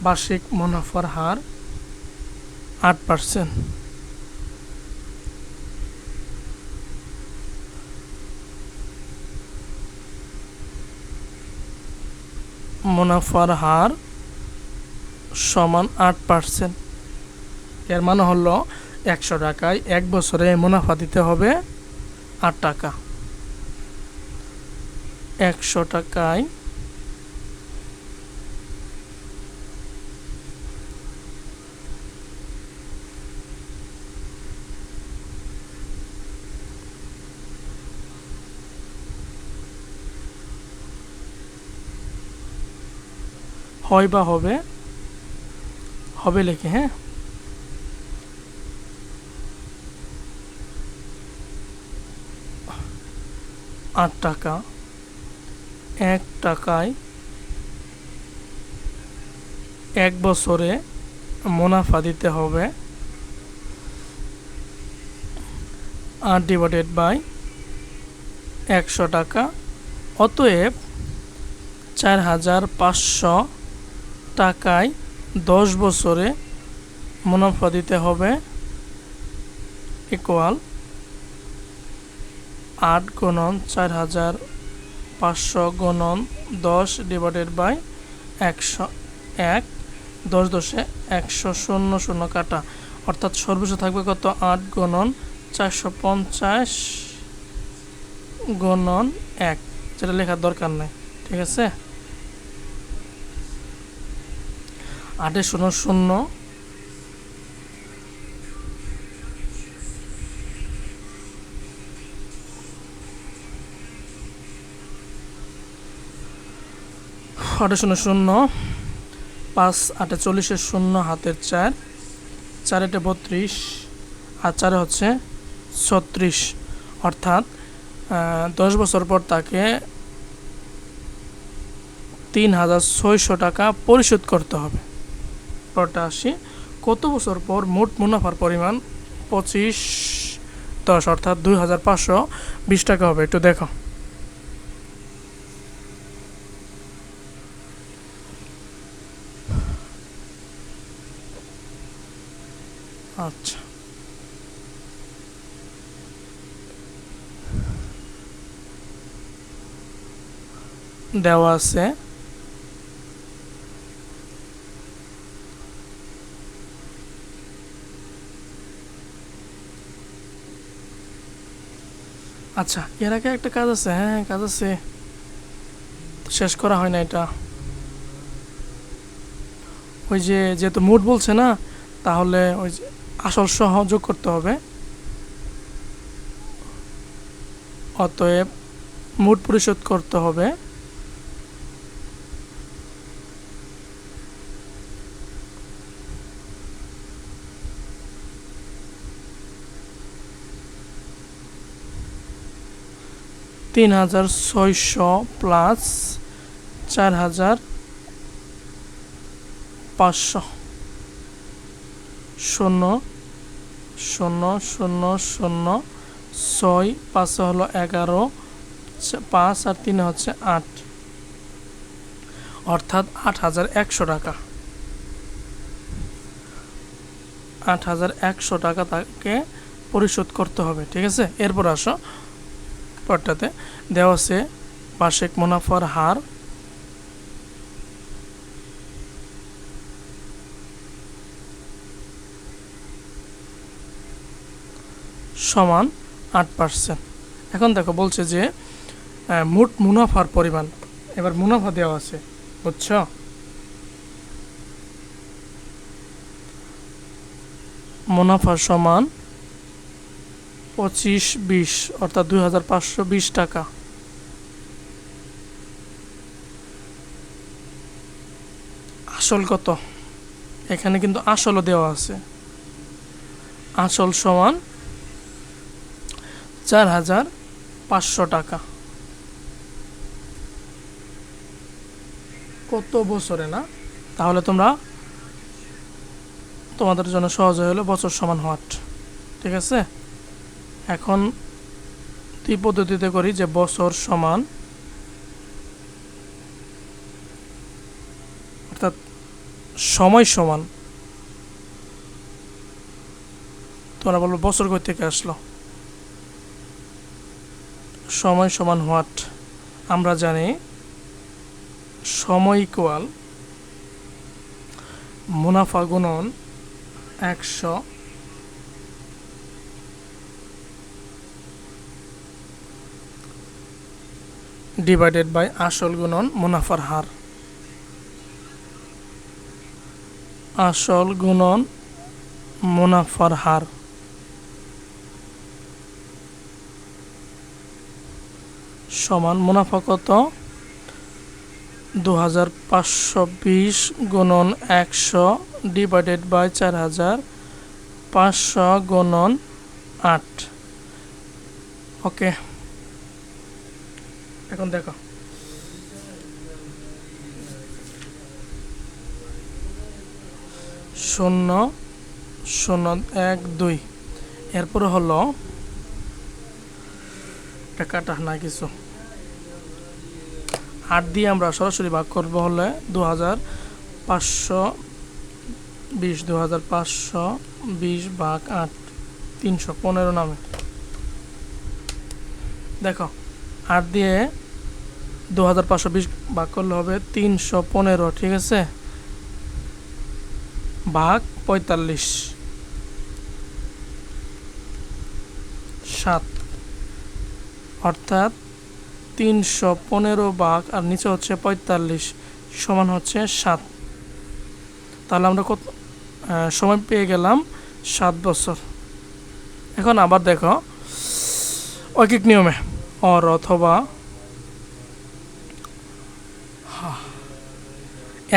বার্ষিক মুনাফার হার 8%। মুনাফার হার সমান 8%। এর মানে হলো 100 টাকায় 1 বছরে মুনাফা দিতে হবে 8 টাকা। 100 টাকায় হয় বা হবে, হবে লিখে, হ্যাঁ, 8 টাকা। 1 টাকায় 1 বছরে মুনাফা দিতে হবে 8 ডিভাইডেড বাই 100 টাকা। অতএব 4500 টাকায় 10 বছরে মুনাফা দিতে হবে ইকুয়াল 8 গুণন 4500 গুণন 10 ডিভাইডেড বাই 100। 1 10 10 100 0 0 কাটা, অর্থাৎ সর্বশেষ থাকবে কত 8 গুণন 450 গুণন 1, যেটা লেখার দরকার নেই, ঠিক আছে। 8 0 0 8 0 0 5 8 40 0 হাতের 4, 4 8 32 আর 4 হচ্ছে 36, অর্থাৎ 10 বছর পর তাকে 3600 টাকা পরিশোধ করতে হবে। পরটা আসি, কত বছর পর মোট মুনাফার পরিমাণ 25 10 অর্থাৎ 2520 টাকা হবে, একটু দেখো। আচ্ছা, দেওয়া আছে আচ্ছা, এর আগে একটা কাজ আছে, হ্যাঁ কাজ আছে, শেষ করা হয় না এটা। ওই যে যেহেতু মোট বলছে না, তাহলে ওই যে আসল সহ যোগ করতে হবে। অতএব মোট পরিশোধ করতে হবে $3600 প্লাস 4500 0 0 0 0 6 5 হলো 11, 5 আর 3 হচ্ছে 8, অর্থাৎ 8100 টাকা। 8100 টাকা তাকে পরিশোধ করতে হবে, ঠিক আছে। এরপর আসো পরটাতে, দেওয়া আছে বার্ষিক মুনাফার হার সমান 8%। এখন দেখো বলছে যে মোট মুনাফার পরিমাণ, এবার মুনাফা দেওয়া আছে, বুঝছো। মুনাফা সমান 2520 অর্থাৎ 2520 টাকা। আসল কত, এখানে কিন্তু আসলও দেওয়া আছে, আসল সমান 4500 টাকা। কত বছরে না, তাহলে তোমাদের জন্য সহজ হয়ে হলো বছর সমান হোয়াট, ঠিক আছে। এখন দুই পদ্ধতিতে করি, যে বছর সমান অর্থাৎ সময় সমান, তোমরা বলবো বছর কই থেকে আসলো, সময় সমান হোয়াট। আমরা জানি সময় ইকুয়াল মুনাফা গুণন 100 ডিভাইডেড বাই আসল গুণন মুনাফার হার। আসল গুণন মুনাফার হার সমান মুনাফা কত 2520 গুণন 100 ডিভাইডেড বাই 4500 গুণন 8। ওকে, এখন দেখো শূন্য 012 এরপরে হলো এটা কাটা না কিছু 8 দিয়ে আমরা সরাসরি ভাগ করব হলে 2520 ভাগ 8 315 নামে। দেখো 8 দিয়ে 2520 ভাগ করলে হবে 315, ঠিক আছে, ভাগ 45 7, অর্থাৎ 315 ভাগ আর নিচে হচ্ছে 45 সমান হচ্ছে 7। তাহলে আমরা কত সময় পেয়ে গেলাম 7 বছর। এখন আবার দেখো ঐকিক নিয়মে অর অথবা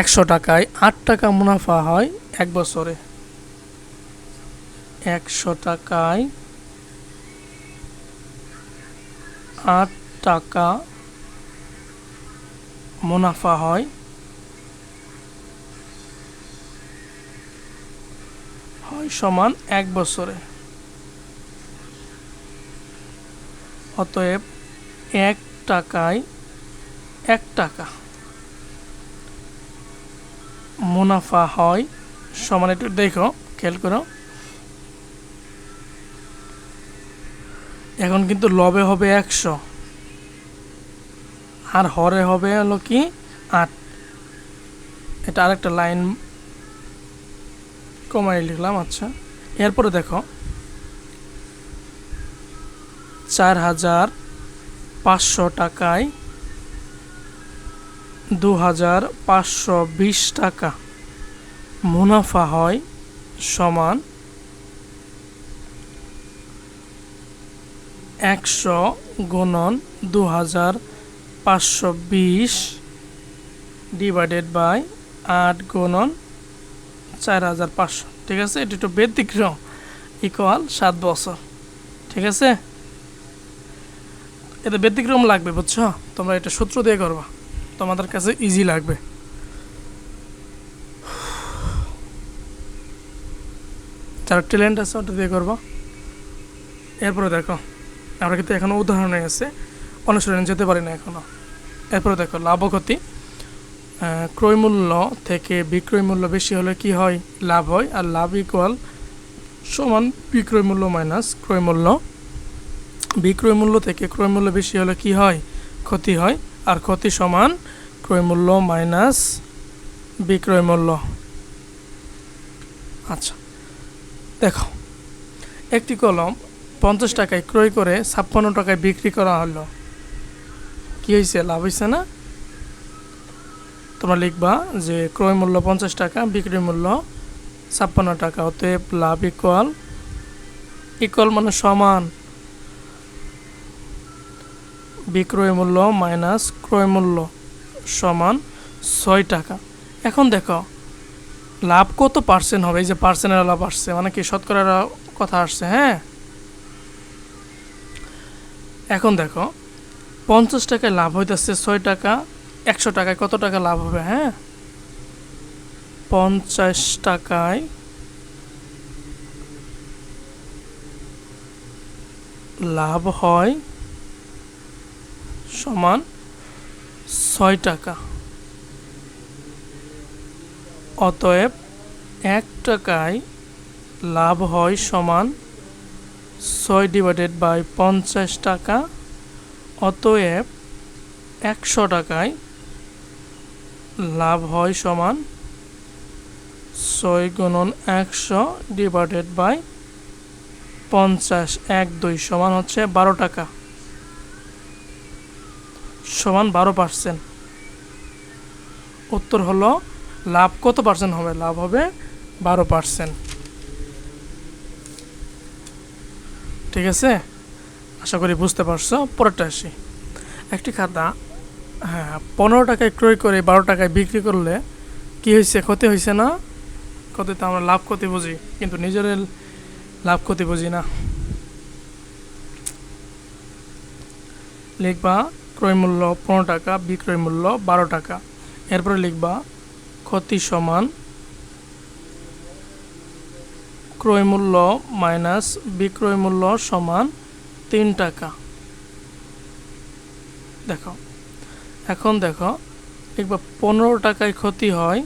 100 টাকায় 8 টাকা মুনাফা হয় 1 বছরে। 100 টাকায় 8 টাকা মুনাফা হয় সমান 1 বছরে। অতএব 1 টাকায় 1 টাকা মুনাফা হয় সমান, একটু দেখো খেয়াল করো, এখন কিন্তু লবে হবে 100 আর হরে হবে হলো কি 8। এটা আরেকটা লাইন কমাই লিখলাম। আচ্ছা, এরপরে দেখো 4500 টাকায় 2520 টাকা মুনাফা হয় সমান 100 গুণন 2520 ডিভাইডেড বাই 8 গুণন 4500, ঠিক আছে। এটি একটু ব্যতিক্রম, ইকুয়াল 7 বছর, ঠিক আছে। এতে ব্যতিক্রম লাগবে, বুঝছো, তোমরা এটা সূত্র দিয়ে করবা, তোমাদের কাছে ইজি লাগবে। যারা ট্যালেন্ট আছে ওটা দিয়ে করবা। এরপরে দেখো আমরা কিন্তু এখনো উদাহরণে আছে, অনুসরণে যেতে পারি না এখনো। এরপরে দেখো লাভ ও ক্ষতি। ক্রয় মূল্য থেকে বিক্রয় মূল্য বেশি হলে কি হয়, লাভ হয়। আর লাভ ইকুয়াল সমান বিক্রয় মূল্য মাইনাস ক্রয় মূল্য। বিক্রয় মূল্য থেকে ক্রয় মূল্য বেশি হলে কি হয়, ক্ষতি হয়। আর ক্ষতি সমান ক্রয় মূল্য মাইনাস বিক্রয় মূল্য। আচ্ছা দেখো, একটি কলম 50 টাকায় ক্রয় করে 56 টাকায় বিক্রি করা হলো, কি হয়েছে, লাভ হয়েছে না? তোমরা লিখবা যে ক্রয় মূল্য 50 টাকা, বিক্রয় মূল্য 56 টাকা, অতএব লাভ ইকুয়াল মানে সমান বিক্রয় মূল্য মাইনাস ক্রয় মূল্য সমান 6 টাকা। এখন দেখো লাভ কত পার্সেন্ট হবে, এই যে পার্সেন্টের লাভ আসছে মানে কি শতকরার কথা আসছে, হ্যাঁ। এখন দেখো 50 টাকায় লাভ হইতেছে 6 টাকা, 100 টাকায় কত টাকা লাভ হবে, হ্যাঁ। 50 টাকায় লাভ হয় সমান 6 টাকা, অতএব 1 টাকায় লাভ হয় সমান 6 ডিভাইডেড বাই 50 টাকা, অতএব 100 টাকায় লাভ হয় সমান 6 গুণন 100 ডিভাইডেড বাই 50 1/2 সমান হচ্ছে 12 টাকা সমান 12%। উত্তর হলো লাভ কত পার্সেন্ট হবে? লাভ হবে 12%। ঠিক আছে, আশা করি বুঝতে পারছো। পরেরটা আসি। একটি খাতা 15 টাকায় ক্রয় করে 12 টাকায় বিক্রি করলে কি হয়েছে? ক্ষতি হয়েছে না? ক্ষতি তো আমরা লাভ ক্ষতি বুঝি, কিন্তু নিজের লাভ ক্ষতি বুঝি না। লিখবা ক্রয় মূল্য 15 টাকা, বিক্রয় মূল্য 12 টাকা। এরপরে লিখবা ক্ষতি সমান ক্রয় মূল্য মাইনাস বিক্রয় মূল্য সমান 3 টাকা। দেখো, এখন দেখো, লিখবা 15 টাকায় ক্ষতি হয়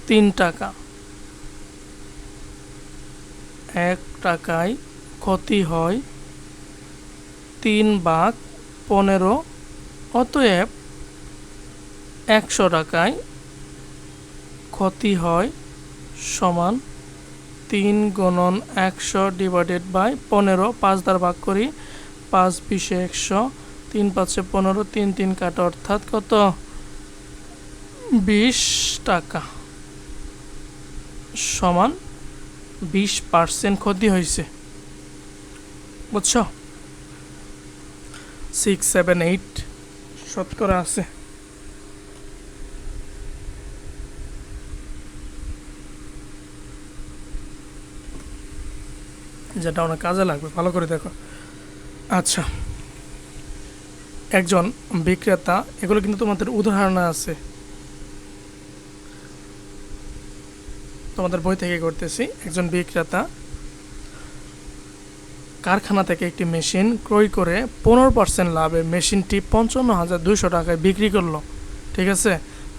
3 টাকা, 1 টাকায় ক্ষতি হয় 3/15। অতএব 100 টাকায় ক্ষতি হয় সমান 3 গুণন 100 ডিভাইডেড বাই 15। 5 দ্বারা ভাগ করি, 5 20 100, 3 5 15, 3 3 কাটা, অর্থাৎ কত? 20 টাকা সমান 20% ক্ষতি হয়েছে। বুঝছো? 6 7 8 শতকরা আছে। যেটা অনেক কাজে লাগবে, ভালো করে দেখো। আচ্ছা, একজন বিক্রেতা, এগুলো কিন্তু তোমাদের উদাহরণ আছে, তোমাদের বই থেকে করতেছি। একজন বিক্রেতা কারখানা থেকে একটি মেশিন ক্রয় করে 15% লাভে মেশিনটি 55,200 টাকায় বিক্রি করলো। ঠিক আছে,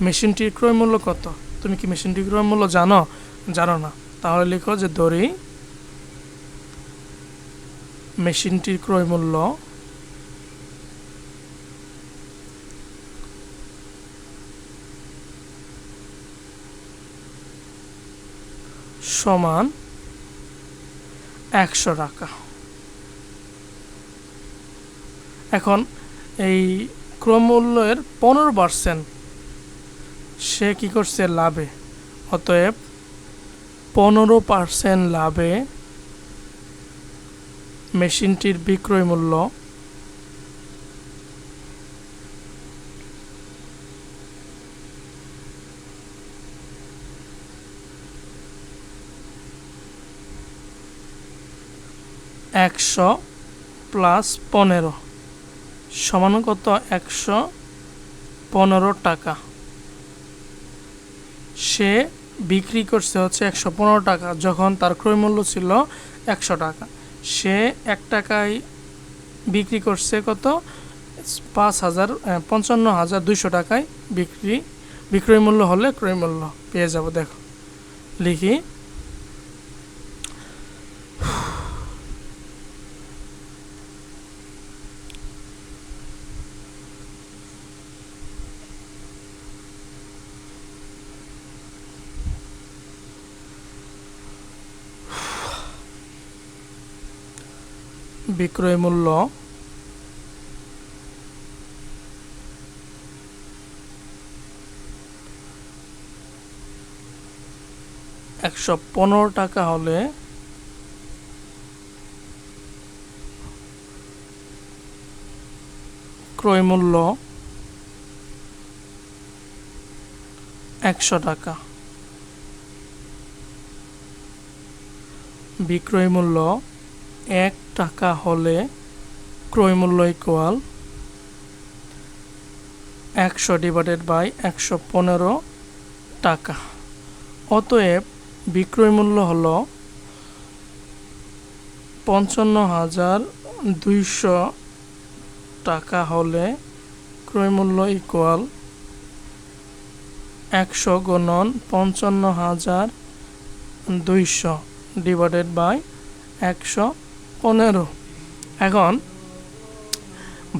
মেশিনটির ক্রয় মূল্য কত? তুমি কি মেশিনটির ক্রয় মূল্য জানো? জানো না? তাহলে লিখো যে ধরি মেশিনটির ক্রয় মূল্য সমান 100 টাকা। এখন এই ক্রয়মূল্যের 15% সে কি করছে? লাভে। অতএব 15% লাভে মেশিনটির বিক্রয় মূল্য একশো প্লাস 15 সমান কত? 115 টাকা। সে বিক্রি করছে হচ্ছে 115 টাকা, যখন তার ক্রয় মূল্য ছিল 100 টাকা। সে 1 টাকায় বিক্রি করছে কত? 55,200 টাকায় বিক্রয় মূল্য হলে ক্রয় মূল্য পেয়ে যাব। দেখো লিখি, বিক্রয় মূল্য $115 হলে ক্রয় মূল্য 100 টাকা। বিক্রয় মূল্য 1 টাকা হলে ক্রয় মূল্য ইকুয়াল 100 ডিভাইডেড বাই 115 টাকা। অতএব বিক্রয় মূল্য হলো 55,200 টাকা হলে ক্রয় মূল্য ইকুয়াল 100 গুণন 55,200 ডিভাইডেড বাই 115। 15। এখন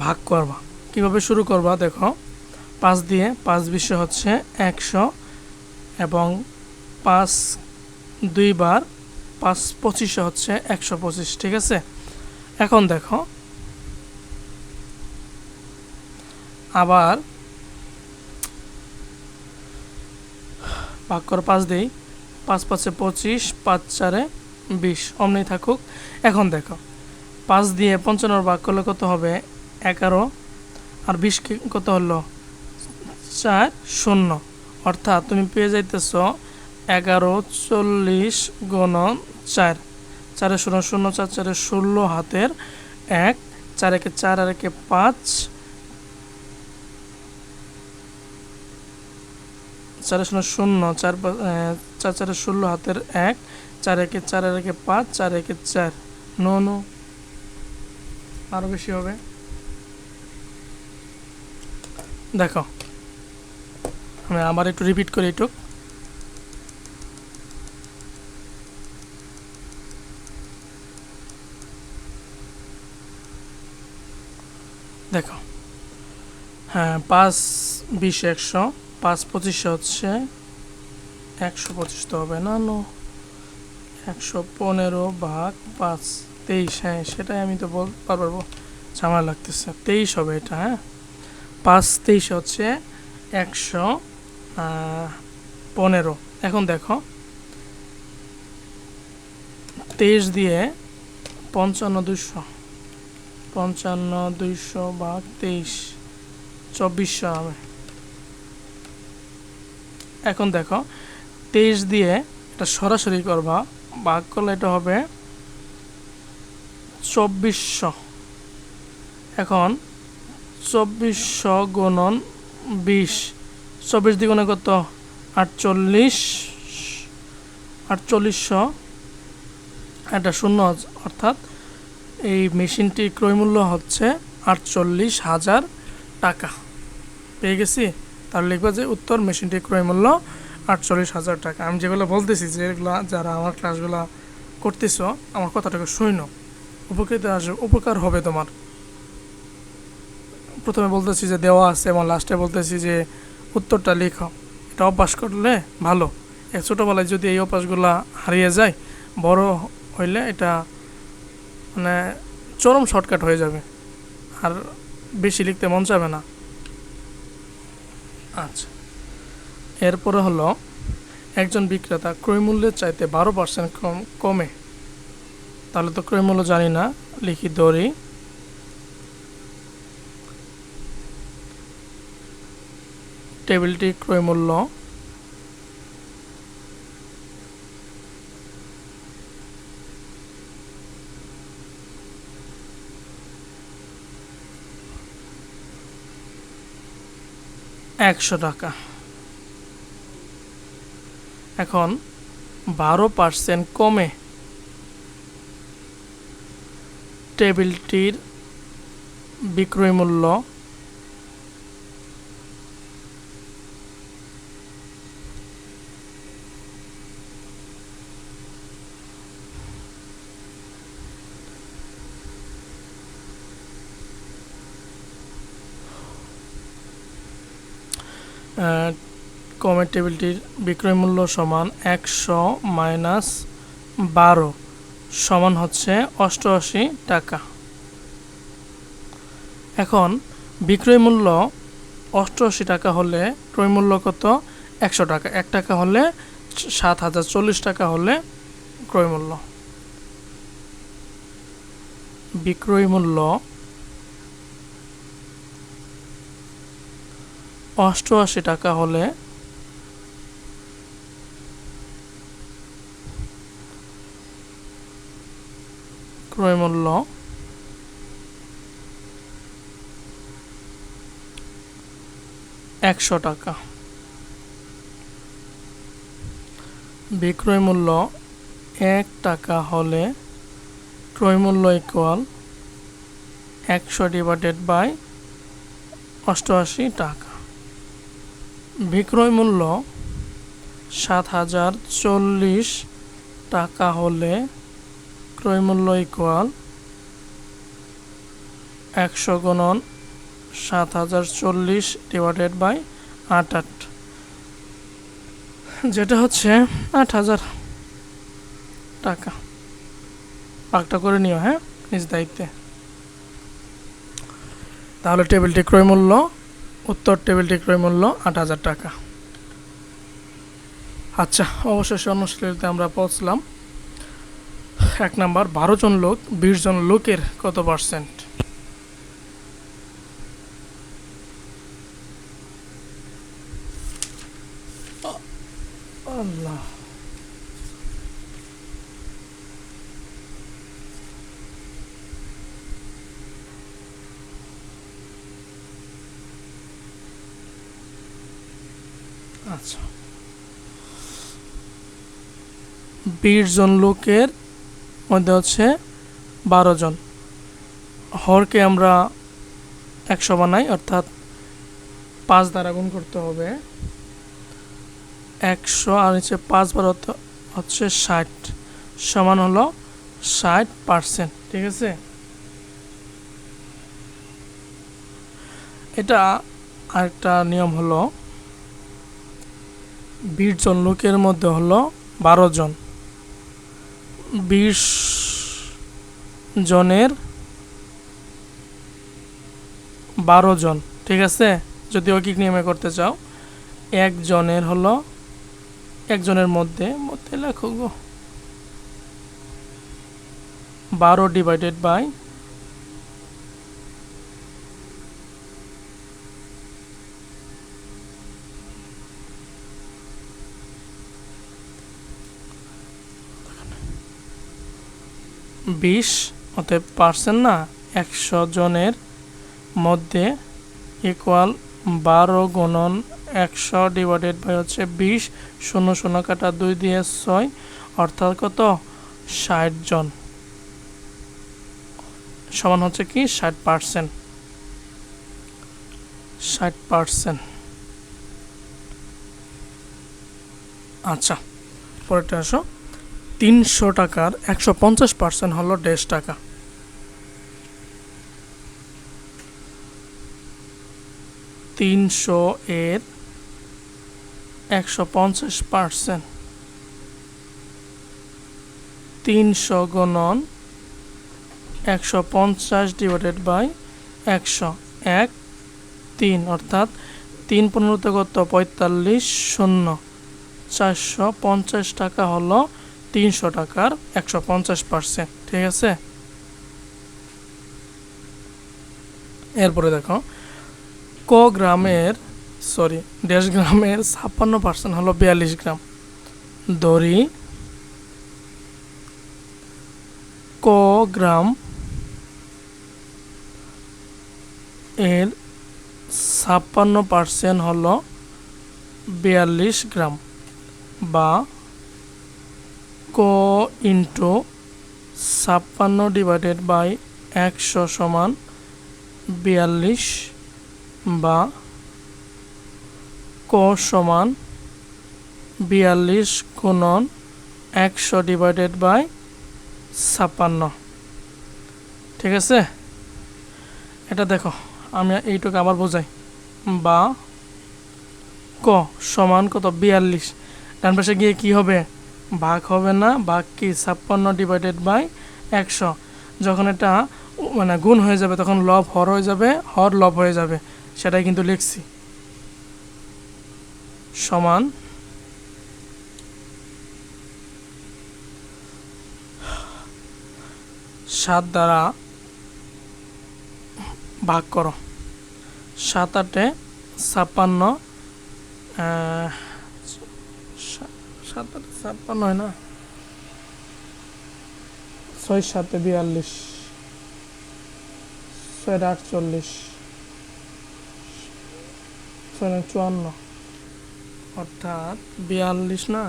ভাগ করবা, কিভাবে শুরু করবা দেখো, 5 দিয়ে 5 20 হচ্ছে 100 এবং 5 দুইবার 5 25 হচ্ছে 125, ঠিক আছে। এখন দেখো আবার ভাগ করে 5 দিই, 5 5 25, 5 4 20, অমনি থাকুক। এখন দেখো 5 দিয়ে 55 ভাগ করলে কত হবে, 11, আর 20 কত হলো, 4 0, অর্থাৎ তুমি পেয়ে যাইতেছ 11 40 গুণন 4, 4 0 0 4 4 16 হাতের 1, 4 একে 4 আর একে 5, 4 0 0 4 4 4 16 হাতের 1, 4 একে 4 আর একে 5, 4 একে 4, নো নো, আরও বেশি হবে। দেখো আমি আবার একটু রিপিট করি একটু। দেখো হ্যাঁ, 5 20 100, 5 25 হচ্ছে 125 তো হবে না, নো, 115 ভাগ 5 23, হ্যাঁ সেটাই আমি তো পারবো, ঝামেলা লাগতেছে, 23 হবে এটা। হ্যাঁ, 5 23 হচ্ছে 115। এখন দেখো 23 দিয়ে 55 200, 55 200 ভাগ 23 2400 হবে। এখন দেখো 23 দিয়ে এটা সরাসরি করবা, ভাগ করলে এটা হবে 2400। এখন 2400 গুণন 20, 24 দ্বিগুণে কত, 48, 4800, এটা শূন্য, অর্থাৎ এই মেশিনটির ক্রয়মূল্য হচ্ছে 48,000 টাকা। পেয়ে গেছি, তাহলে লিখবা যে উত্তর, মেশিনটির ক্রয়মূল্য 48,000 টাকা। আমি যেগুলো বলতেছি, যেগুলো যারা আমার ক্লাসগুলো করতেছো, আমার কথাটাকে শুনো, উপকৃত আসবে, উপকার হবে তোমার। প্রথমে বলতেছি যে দেওয়া আছে এবং লাস্টে বলতেছি যে উত্তরটা লিখো, এটা অভ্যাস করলে ভালো। ছোটোবেলায় যদি এই অভ্যাসগুলো হারিয়ে যায়, বড় হইলে এটা মানে চরম শর্টকাট হয়ে যাবে, আর বেশি লিখতে মন চাবে না। আচ্ছা, এরপরে হলো একজন বিক্রেতা ক্রয়মূল্যের চাইতে 12% কমে, তাহলে তো ক্রয়মূল্য জানি না, লিখি ধরি টেবিলটি ক্রয়মূল্য টাকা। এখন 12% কমে টেবিলটির বিক্রয় মূল্য কমে টেবিলটির বিক্রয় মূল্য সমান 100 মাইনাস 12 সমান হচ্ছে 88 টাকা। এখন বিক্রয় মূল্য 88 টাকা হলে ক্রয় মূল্য কত, 100 টাকা। 1 টাকা হলে 7,040 টাকা হলে ক্রয় মূল্য। বিক্রয় মূল্য 88 টাকা হলে ক্রয় মূল্য 100 টাকা। বিক্রয় মূল্য 1 টাকা হলে ক্রয় মূল্য ইকুয়াল 100 ডিভাইডেড বাই 88 টাকা। বিক্রয় মূল্য 7,040 টাকা হলে ক্রয় মূল্য ইকুয়াল 100 গুণন 7040 ডিভাইডেড বাই 8 যেটা হচ্ছে 8000 টাকা। ভাগটা করে নিও, হ্যাঁ, নিজ দায়িত্বে। তাহলে টেবিলটি ক্রয় মূল্য, উত্তর টেবিলটি ক্রয় মূল্য 8000 টাকা। আচ্ছা, অবশেষে অনুশীলনীতে আমরা পৌঁছলাম। 1 নাম্বার, 12 জন লোক 20 জন লোকের কত পার্সেন্ট? আল্লাহ, আচ্ছা, 20 জন লোকের মধ্যে হচ্ছে 12 জন। হরকে আমরা 100 বানাই, অর্থাৎ 5 দ্বারা গুণ করতে হবে 100, আর নিচে 5 বার হচ্ছে 60, সমান হলো 60%। ঠিক আছে, এটা আরেকটা নিয়ম হলো 20 জন লোকের মধ্যে হলো 12 জন, 20 জনের 12 জন। ঠিক আছে, যদি ঐকিক নিয়মে করতে চাও, একজনের হলো, একজনের মধ্যে লেখো গো 12 ডিভাইডেড বাই 20, অতএব পার্সেন্ট না, 100 জনের মধ্যে ইকুয়াল 12 গুণন 100 ডিভাইডেড বাই হচ্ছে 20, 0 0 কাটা 2 দিয়ে 6, অর্থাৎ কত? 60 জন, সমান হচ্ছে কি 60%। 60%। আচ্ছা, পরেরটা আসো। 300 টাকার 150% হলো 1.5 টাকা। 300 এর 150%, 300 গুণন 150 ডিভাইডেড বাই 100, 1 3, অর্থাৎ 3 15 কত? 45, 0, 450 টাকা হলো 300 টাকার 150%। ঠিক আছে, এরপরে দেখো, দেশ গ্রামের 56% হলো 42 গ্রাম। ধরি ক গ্রাম এর 56% হলো 42 গ্রাম, বা ক ইন্টু 56 ডিভাইডেড বাই 100 সমান 42, বা ক সমান 42 গুণন 100 ডিভাইডেড বাই 56। ঠিক আছে, এটা দেখো, আমি এইটুকু আবার বোঝাই। বা ক সমান কত? 42, ডান পাশে গিয়ে কি হবে? ভাগ হবে না, ভাগ কি? 56 ডিভাইডেড বাই 100। যখন এটা মানে গুণ হয়ে যাবে তখন লব হর হয়ে যাবে, হর লব হয়ে যাবে, সেটাই কিন্তু লিখছি। সমান 7 দ্বারা ভাগ করো, 7 8 56, 7 8 56 হয় না, 6 7 42, 6 48, 6 54, অর্থাৎ 42 না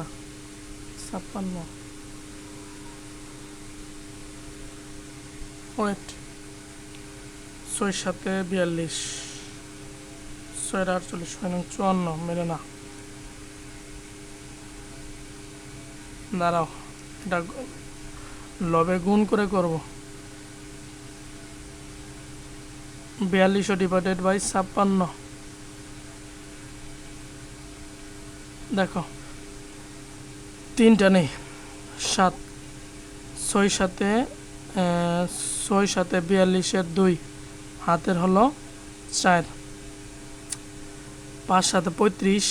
56। ওয়েট, 6 7 42, 6 48, 6 54, মেলে না। দাঁড়াও, এটা লবে গুণ করে করব। 42 ডিভাইডেড বাই 56। দেখো 3টা নেই, 7, 6 সাথে 6 সাথে 42-এর 2 হাতের হলো 4, 5 সাথে 35,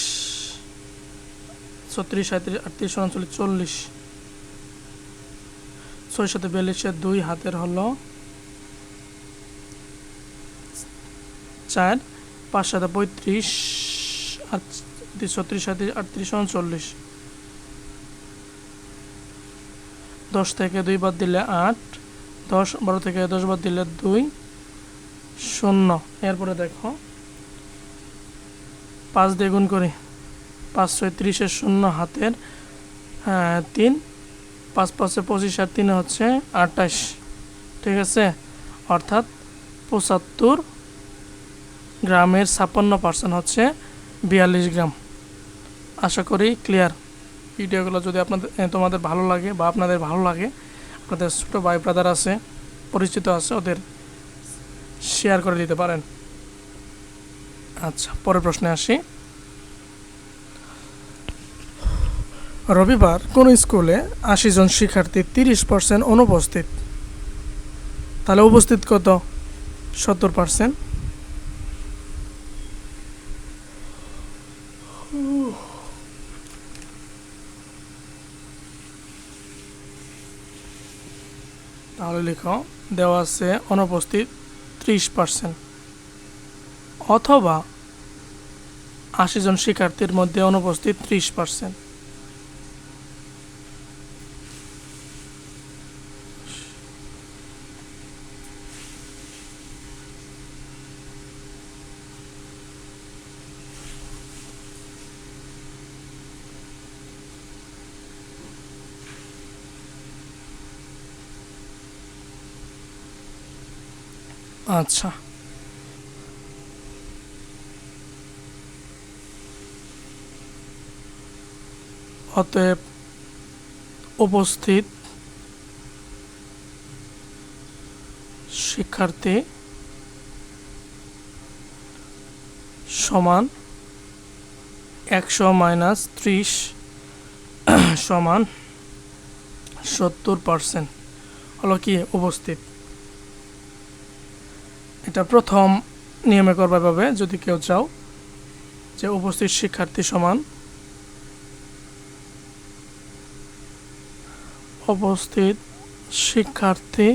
36, 37, 38, 39, 40, 6 সাথে 42-এর 2 হাতের হলো 4, 5 সাথে 35, 36, 37, 38, 39, 10 থেকে 2 বাদ দিলে 8, 10, 12 থেকে 10 বাদ দিলে 2, 0। এরপরে দেখো 5 দিয়ে গুণ করি, 5 6 30-এর 0 হাতের 3, 5 5 25 আর 3 হচ্ছে 28। ঠিক আছে, অর্থাৎ 75 গ্রামের 56% হচ্ছে 42 গ্রাম। আশা করি ক্লিয়ার। ভিডিওগুলো যদি তোমাদের ভালো লাগে বা আপনাদের ভালো লাগে, আপনাদের ছোটো ভাই ব্রাদার আছে, পরিচিত আছে, ওদের শেয়ার করে দিতে পারেন। আচ্ছা, পরের প্রশ্নে আসি। রবিবার কোন স্কুলে 80 জন শিক্ষার্থী 30% অনুপস্থিত, তাহলে উপস্থিত কত? 70%। তাহলে লিখো দেওয়া আছে অনুপস্থিত 30%, অথবা 80 জন শিক্ষার্থীর মধ্যে অনুপস্থিত 30%। আচ্ছা, অতএব উপস্থিত শিক্ষার্থী সমান 100 - 30 সমান 70% হলো কি উপস্থিত। এটা প্রথম নিয়মে করবা এভাবে, যদি কেউ চাও যে উপস্থিত শিক্ষার্থী সমান উপস্থিত শিক্ষার্থী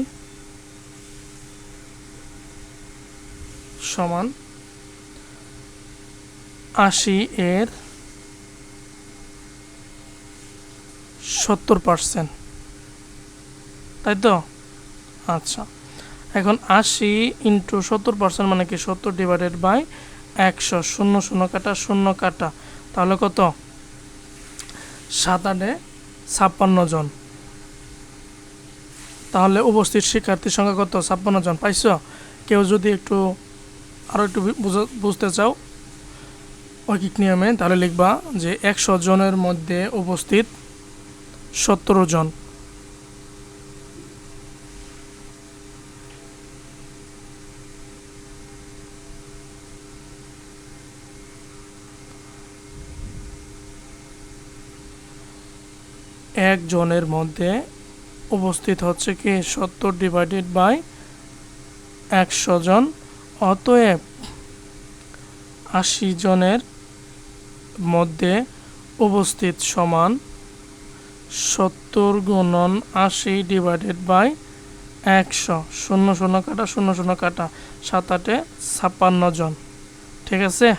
সমান 80 এর 70%, তাই তো? আচ্ছা, এখন 80 × 70% মানে কি 70 ডিভাইডেড বাই 100, 0 0 কাটা 0 কাটা, তাহলে কত? 7 8 56 জন। তাহলে উপস্থিত শিক্ষার্থীর সংখ্যা কত? 56 জন। পাইছো? কেউ যদি আরও একটু বুঝতে চাও ঐকিক নিয়মে, তাহলে লিখবা যে 100 জনের মধ্যে উপস্থিত 17 জন। একজনের মধ্যে উপস্থিত হচ্ছে কি 70 ডিভাইডেড বাই 100 জন, অতএব 80 জনের মধ্যে উপস্থিত সমান 70 গুণন 80 ডিভাইডেড বাই 100, 0 0 কাটা 0 0 কাটা, 7 8 56 জন। ঠিক আছে,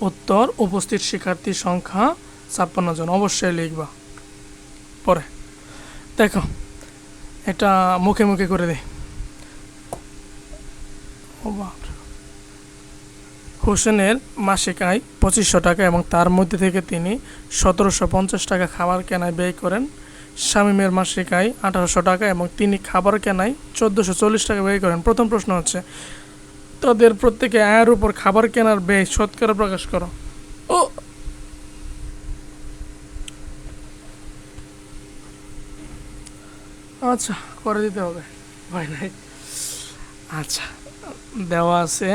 উত্তর উপস্থিত শিক্ষার্থীর সংখ্যা 56 জন। অবশ্যই লিখবা। পরে দেখো এটা মুখে মুখে করে দেয়। হোসেনের মাসিক আয় 2500 টাকা এবং তার মধ্যে থেকে তিনি 1750 টাকা খাবার কেনায় ব্যয় করেন। শামীমের মাসিক আয় 1800 টাকা এবং তিনি খাবার কেনায় 1440 টাকা ব্যয় করেন। প্রথম প্রশ্ন হচ্ছে তাদের প্রত্যেকে আয়ের উপর খাবার কেনার ব্যয় শতকরা প্রকাশ করো। ও আচ্ছা, করে দিতে হবে, ভয় নাই। আচ্ছা, দেওয়া আছে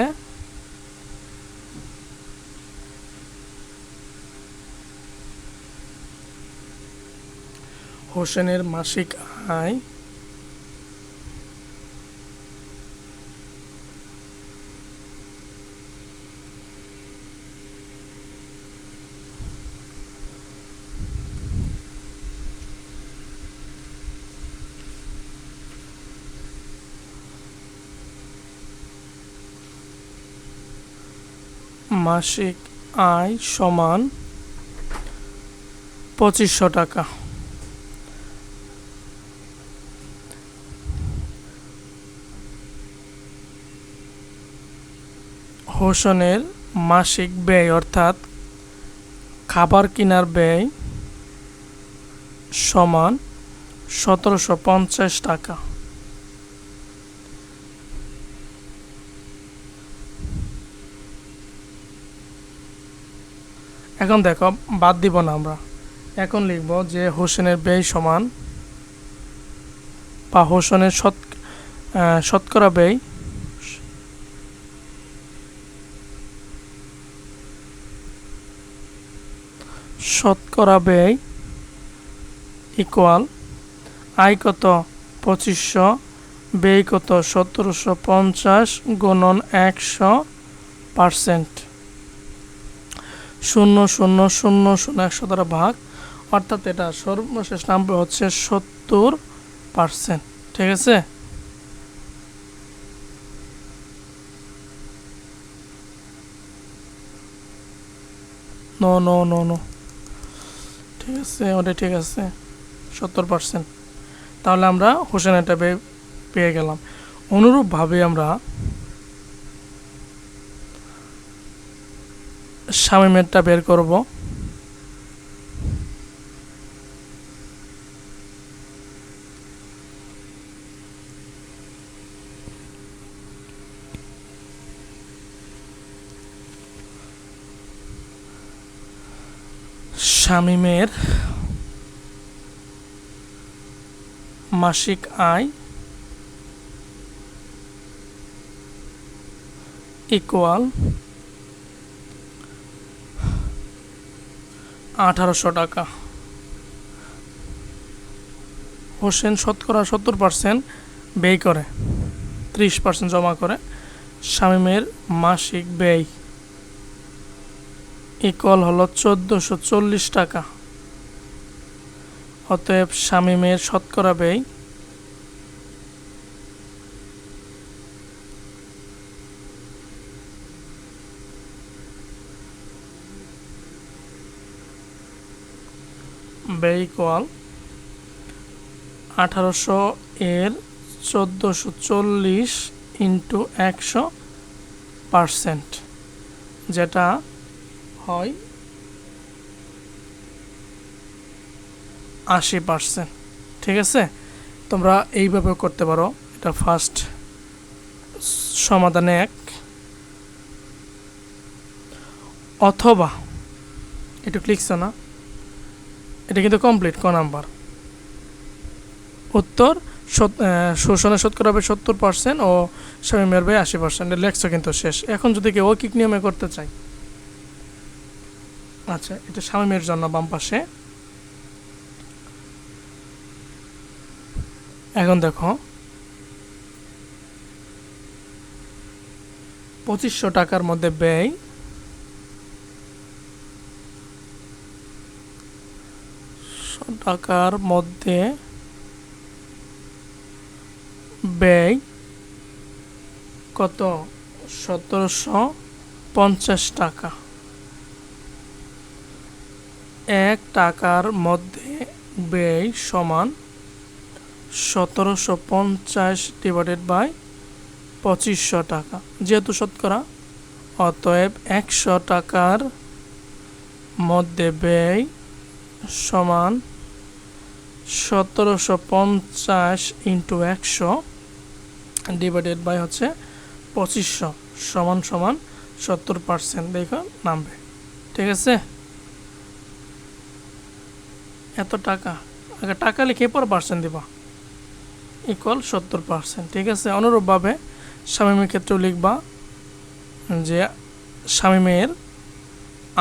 হোসেনের মাসিক আয় মাসিক আয় সমান 2500 টাকা। হোসেনের মাসিক ব্যয় অর্থাৎ খাবার কেনার ব্যয় সমান 1750 টাকা। এখন দেখো, বাদ দিব না আমরা, এখন লিখব যে হোসেনের ব্যয় সমান বা হোসেনের শতকরা ব্যয় ইকুয়াল আয় কত 2500, ব্যয় কত 1750 গুণন 100%, 0,000,000 দ্বারা ভাগ, অর্থাৎ এটা সর্বশেষ নাম্বার হচ্ছে 70%। ঠিক আছে, নো নো নো নো, ঠিক আছে, ওটাই ঠিক আছে, 70%। তাহলে আমরা হোসেনেরটা পেয়ে গেলাম। অনুরূপভাবে আমরা শামীমেরটা বের করব। শামীমের মাসিক আয় ইকুয়াল 1800 টাকা। হোসেন শতকরা 70% ব্যয় করে, 30% জমা করে। শামীমের মাসিক ব্যয় ইকুয়াল হলো 1440 টাকা। অতএব শামীমের শতকরা ব্যয় ইকুয়াল 1800 এর 1440 ইন্টু 100%, যেটা হয় 80%। ঠিক আছে, তোমরা এইভাবে করতে পারো। এটা ফার্স্ট সমাধানে 1, অথবা একটু লিখছ না, এটা কিন্তু কমপ্লিট ক নাম্বার উত্তর। শোষণের শতকরা হবে 70% ও শামীমের ব্যয় 80%, লেখছো কিন্তু শেষ। এখন যদি কেউ ঐকিক নিয়মে করতে চাই, আচ্ছা, এটা শামীমের জন্য বাম পাশে। এখন দেখো, 2500 টাকার মধ্যে ব্যয় ব্যয় কত 1750 টাকা। 1 টাকার মধ্যে ব্যয় সমান 1750 ডিভাইডেড বাই 2500 টাকা, যেহেতু শতকরা। অতএব 100 টাকার মধ্যে ব্যয় সমান 1750 ইন্টু 100 ডিভাইডেড বাই হচ্ছে 2500 সমান সমান 70%। দেখো নামবে। ঠিক আছে, এত টাকা, আগে টাকা লিখে পর পার্সেন্ট দিবা। ইকুয়াল 70%। ঠিক আছে, অনুরূপভাবে শামীমের ক্ষেত্রেও লিখবা যে শামীমের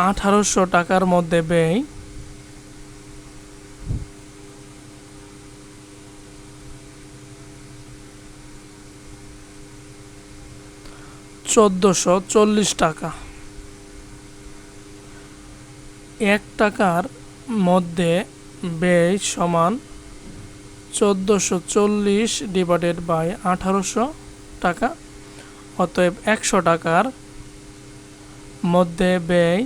1800 টাকার মধ্যে ব্যয় 1440 টাকা। 1 টাকার মধ্যে ব্যয় সমান 1440 ডিভাইডেড বাই 1800 টাকা। অতএব 100 টাকার মধ্যে ব্যয়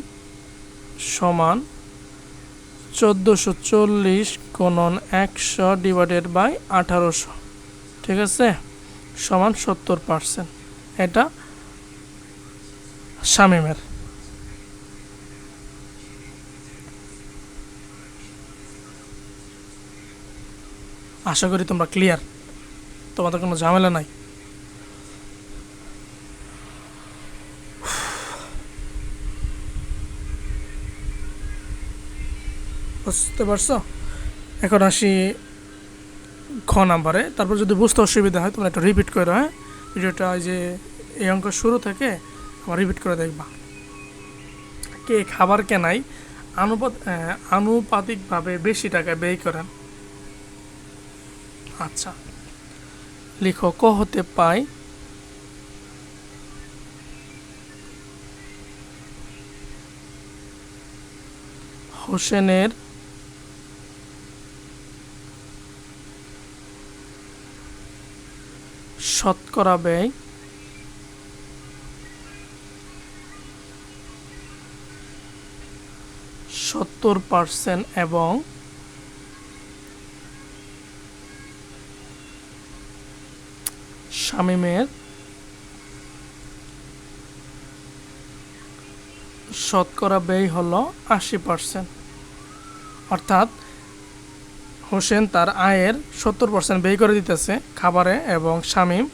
সমান 1440 গুণন 100 ডিভাইডেড বাই 1800। ঠিক আছে, সমান 70%। এটা শামীমের। আশা করি তোমরা ক্লিয়ার, তোমাদের কোনো ঝামেলা নাই। বুঝতে পারছো? এখন আসি খ নাম্বারে। তারপর যদি বুঝতে অসুবিধা হয় তোমরা একটু রিপিট করো। হ্যাঁ, ভিডিওটা যে এই অঙ্ক শুরু থেকে আবার রিপিট করে দেখবা। কে খাবার কেনায় আনুপাতিকভাবে বেশি টাকা ব্যয় করেন? আচ্ছা, লিখো ক হতে পাই হোসেনের শতকরা ব্যয় 70% এবং শামীমের শতকরা ব্যয় হলো 80%। অর্থাৎ হোসেন তার আয়ের 70% ব্যয় করে দিতেছে খাবারে এবং শামীম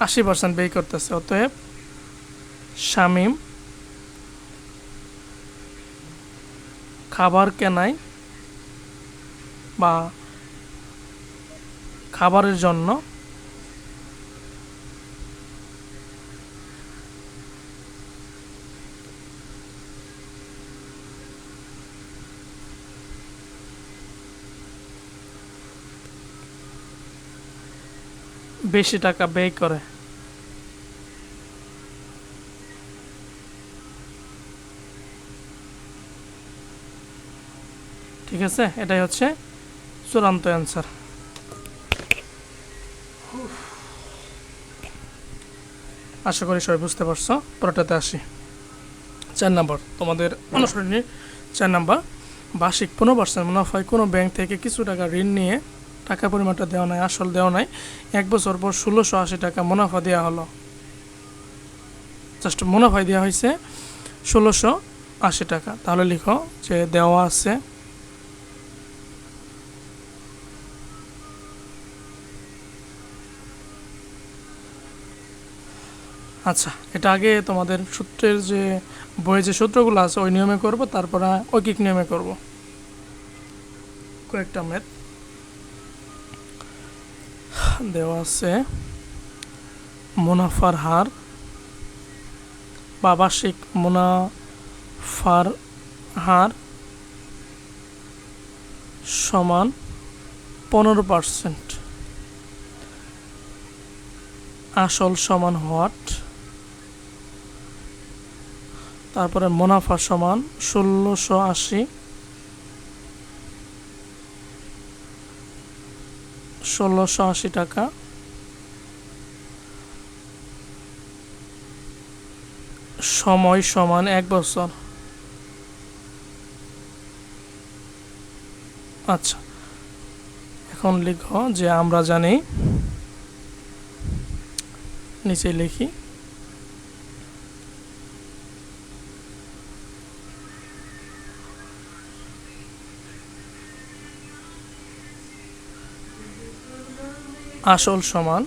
80% ব্যয় করতেছে। অতএব শামীম খাবার কেনায় বা খাবারের জন্য বেশি টাকা ব্যয় করে। ঠিক আছে, এটাই হচ্ছে চূড়ান্ত অ্যান্সার। আশা করি সবাই বুঝতে পারছো। পরেরটাতে আসি। 4 নম্বর তোমাদের অনুসরণী 4 নম্বর, বার্ষিক 15% মুনাফায় কোনো ব্যাংক থেকে কিছু টাকা ঋণ নিয়ে টাকা পরিমাণটা দেওয়া নাই, আসল দেওয়া নাই, 1 বছর পর 1680 টাকা মুনাফা দেওয়া হলো। জাস্ট মুনাফায় দেওয়া হয়েছে 1680 টাকা। তাহলে লিখো যে দেওয়া আছে আচ্ছা, এটা আগে তোমাদের সূত্রের যে বইয়ে যে সূত্রগুলো আছে ওই নিয়মে করব, তারপরে ঐকিক নিয়মে করব কয়েকটা ম্যাথ। দেওয়া আছে মুনাফার হার বা বার্ষিক মুনাফার হার সমান 15%, আসল সমান হোয়াট, তারপরে মুনাফা সমান 1680 টাকা, সময় সমান 1 বছর। আচ্ছা, এখন লিখো যে আমরা জানি, নিচে লিখি আসল সমান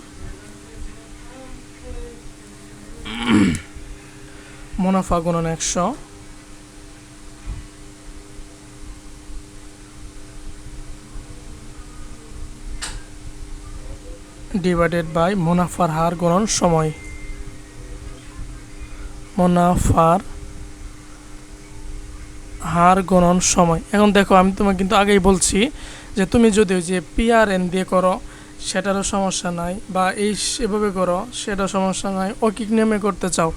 মুনাফা গুণন 100, ডিভাইডেড বাই মুনাফার হার গুণন সময়। মুনাফার হার গুণন সময়। এখন দেখো আমি তোমাকে কিন্তু আগেই বলছি যে তুমি যদি ওই যে পিআরএন দিয়ে করো সেটারও সমস্যা নাই, বা এই এভাবে করো সেটাও সমস্যা নাই, ঐকিক নিয়মে করতে চাও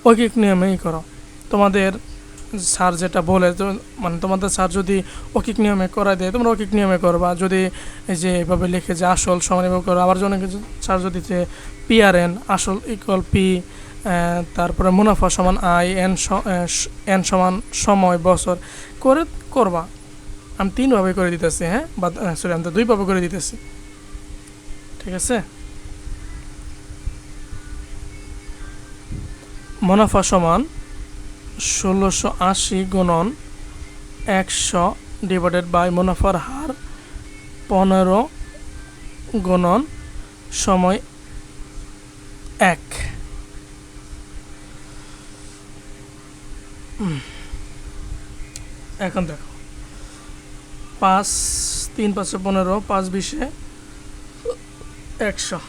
ঐকিক নিয়মেই করো। তোমাদের স্যার যেটা বলে মানে তোমাদের স্যার যদি ঐকিক নিয়মে করা দেয় তোমরা ঐকিক নিয়মে করবা। যদি এই যে এভাবে লিখে যে আসল সমান এভাবে করো, আবার জন্য স্যার যদি যে পিআরএন আসল ইকুয়াল পি, তারপরে মুনাফা সমান আই, এন সমান সময় বছর করে করবা। আমি 3ভাবে করে দিতেছি, হ্যাঁ, বা সরি আমি তো 2ভাবে করে দিতেছি, ঠিক আছে। মুনাফা সমান 1680 গুণন 100 ডিভাইডেড বাই মুনাফার হার 15 গুণন সময় 1। এখন দেখো 5 3 5 15, 5 20 100।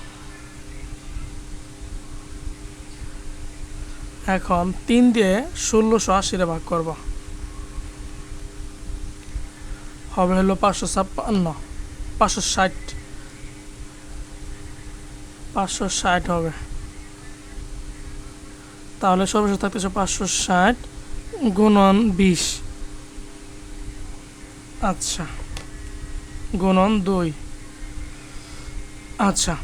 এখন 3 দিয়ে 1680 ভাগ করব, হবে হলো 556 560 560 হবে। তাহলে সর্বশেষ থাকতেছে 560 গুণন 20, আচ্ছা, গুণন 2, আচ্ছা।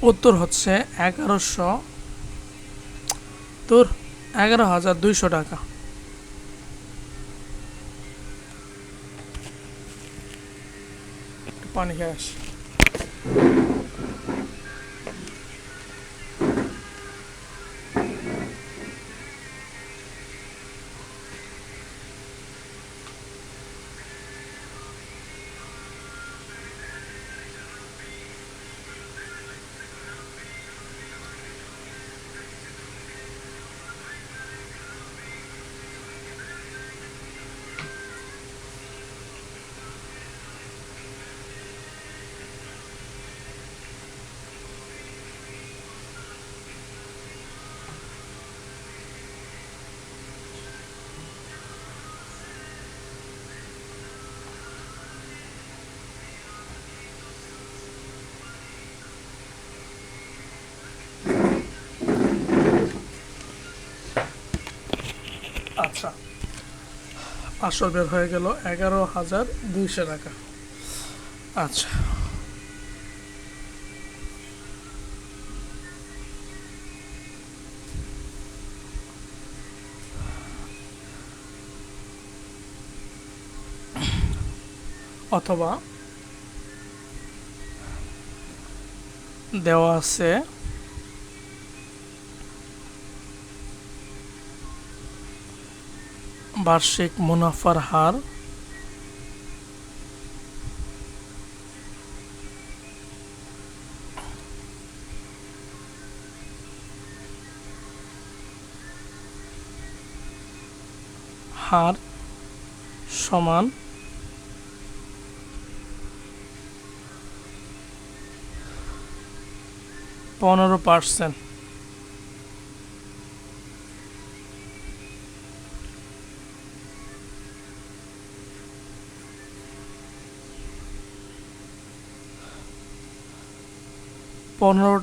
উত্তর হচ্ছে 11,200 টাকা। পানি খেয়ে আসি। আচ্ছা, আসল বের হয়ে গেল 11,200 টাকা। আচ্ছা, অথবা দেওয়া আছে বার্ষিক মুনাফার হার সমান 15%।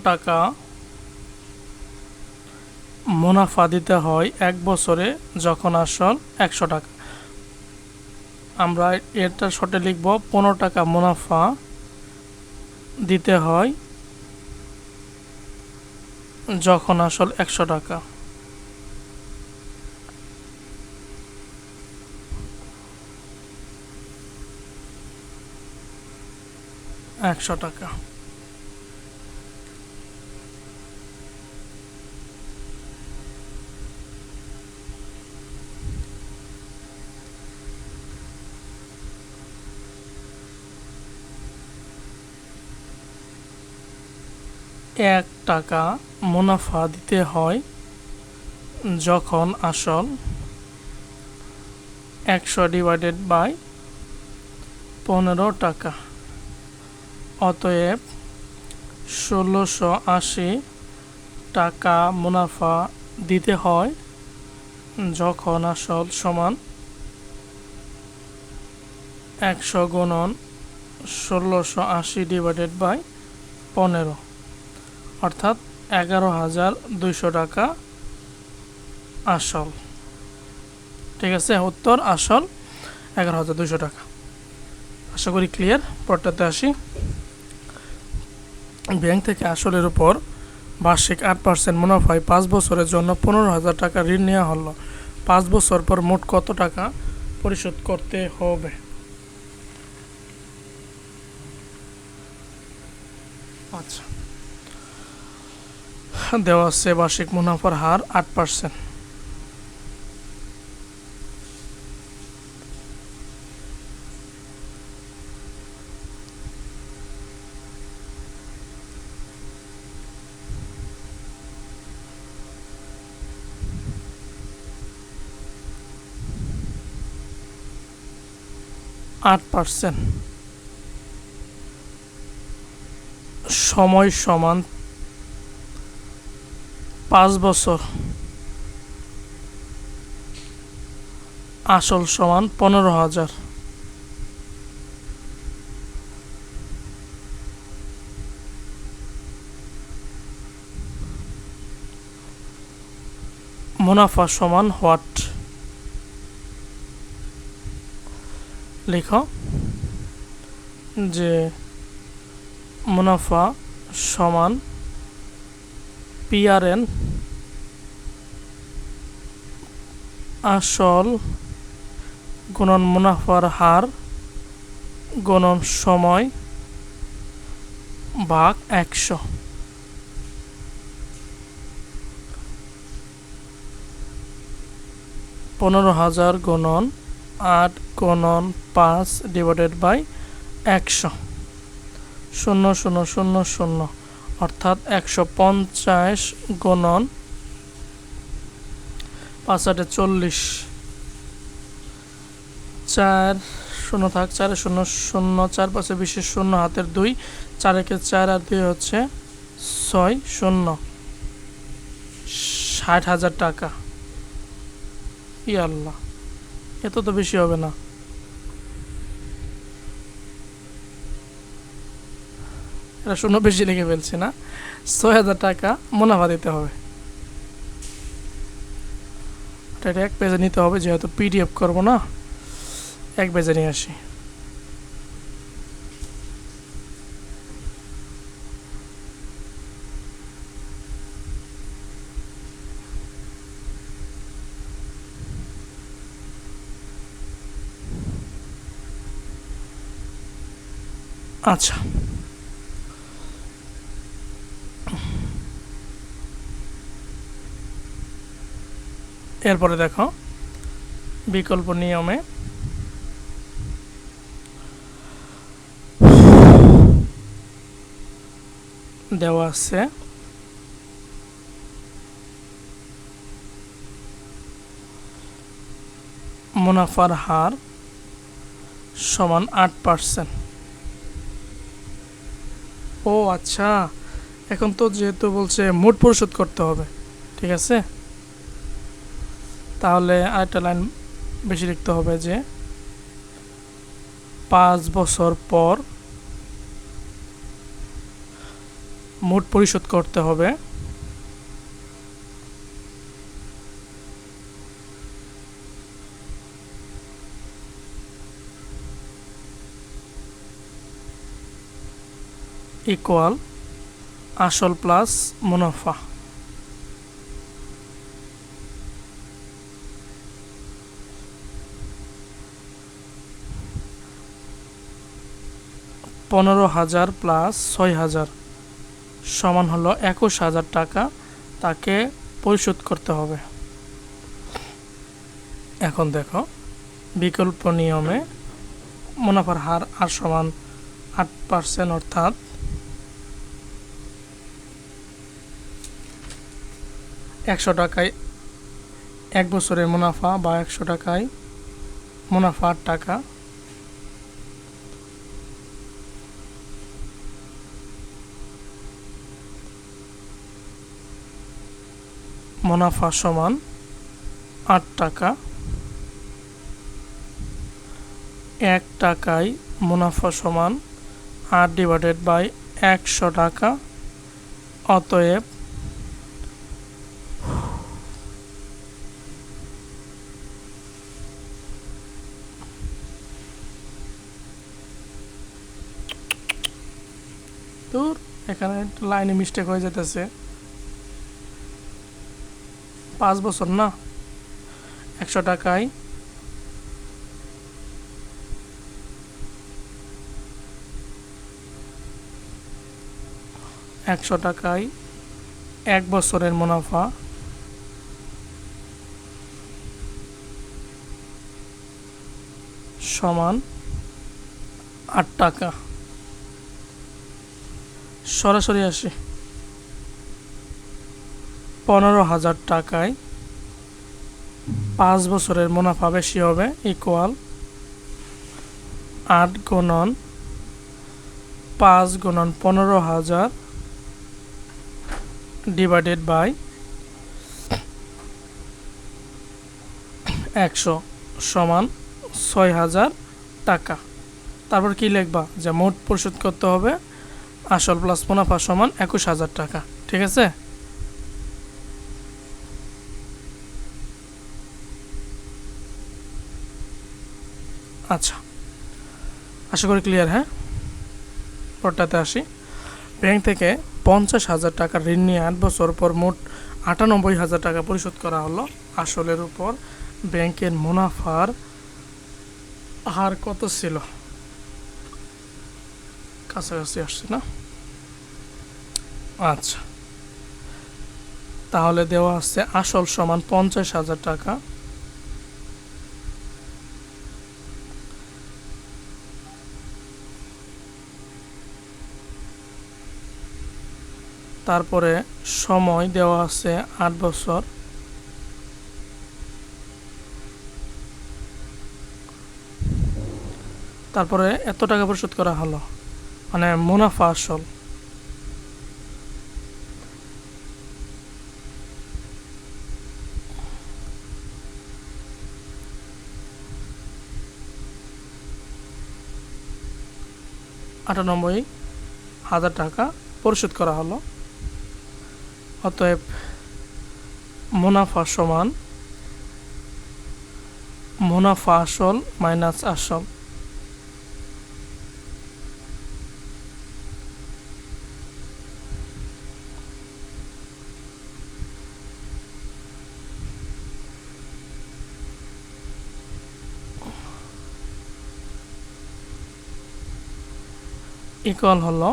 টাকা মুনাফা দিতে হয় 1 বছরে, যখন আসল 100 টাকা। আমরা এটা শর্টে লিখব 15 টাকা মুনাফা দিতে হয় যখন আসল 100 টাকা। 100 টাকা। টাকা মুনাফা দিতে হয় যখন আসল 100/15 টাকা। অতএব 1680 টাকা মুনাফা দিতে হয় যখন আসল সমান 100 গুণন 1680/15 অর্থাৎ 11,200 টাকা আসল। ঠিক আছে, উত্তর আসল 11,200 টাকা। আশা করি ক্লিয়ার। পরটাতে আসি। ব্যাংক থেকে আসলের উপর বার্ষিক 8% মুনাফায় 5 বছরের জন্য 15,000 টাকা ঋণ নেওয়া হলো। 5 বছর পর মোট কত টাকা পরিশোধ করতে হবে? আচ্ছা, দেওয়া আছে বার্ষিক মুনাফার হার 8%। সময় সমান 5 বছর, আসল সমান 15,000। মুনাফা সমান হোয়াট? লিখো যে মুনাফা সমান PRN আসল গুণন মুনাফার হার গুণন সময় ভাগ 100। 15,000 গুণন 8 গুণন 5/100 0000 অর্থাৎ 150 গুণন 5/8 40। 4 শূন্য থাক, 4 শূন্য শূন্য, 4 5 20 শূন্য, হাতের 2, 4 একে 4 আর 2 হচ্ছে 6, 0 60,000 টাকা। ই আল্লাহ, এত তো বেশি হবে না। এটা শূন্য বেশি লিখে ফেলছি না। 6,000 টাকা মুনাফা দিতে হবে। এটা এক পেজে নিতে হবে, যেহেতু PDF করবো না, এক পেজে নিয়ে আসি। আচ্ছা, এরপরে দেখো বিকল্প নিয়মে দেওয়া আছে মুনাফার হার সমান 8%। ও আচ্ছা, এখন তো যেহেতু বলছে মোট পরিশোধ করতে হবে, ঠিক আছে, তাহলে আরেকটা লাইন বেশি লিখতে হবে যে 5 বছর পর মোট পরিশোধ করতে হবে ইকুয়াল আসল প্লাস মুনাফা। $15,000 প্লাস 6,000 সমান হলো 21,000 টাকা, তাকে পরিশোধ করতে হবে। এখন দেখো বিকল্প নিয়মে মুনাফার হার আর সমান 8%, অর্থাৎ 100 টাকায় 1 বছরের মুনাফা বা 100 টাকায় মুনাফা 8 টাকা, মুনাফা সমান 8 টাকা। 1 টাকায় মুনাফা সমান 8/100 টাকা। অতএব দূর, এখানে লাইনে মিস্টেক হয়ে যেতেছে। 5 বছর না, 100 টাকায় 100 টাকায় 1 বছরের মুনাফা সমান 8 টাকা। সরাসরি আসি, 15,000 টাকায় 5 বছরের মুনাফা বেশি হবে, ইকুয়াল 8 গুণন 5 গুণন 15,000 ডিভাইডেড বাই 100 সমান 6,000 টাকা। তারপর কি লিখবা, যে মোট পরিশোধ করতে হবে আসল প্লাস মুনাফা সমান 21,000 টাকা। ঠিক আছে? আচ্ছা, আশা করি ক্লিয়ার। হ্যাঁ, পরটাতে আসি। ব্যাংক থেকে 50,000 টাকা ঋণ নিয়ে 8 বছর পর মোট 98,000 টাকা পরিশোধ করা হলো। আসলের উপর ব্যাংকের মুনাফার হার কত ছিল? কাছাকাছি আসছে না? আচ্ছা, তাহলে দেওয়া আছে আসল সমান 50,000 টাকা, তারপরে সময় দেওয়া আছে 8 বছর, তারপরে এত টাকা পরিশোধ করা হলো, মানে মুনাফা আসল। $98,000 টাকা পরিশোধ করা হলো। অতএব মুনাফা সমান মুনাফা আসল মাইনাস আসল। ইকুয়াল হলো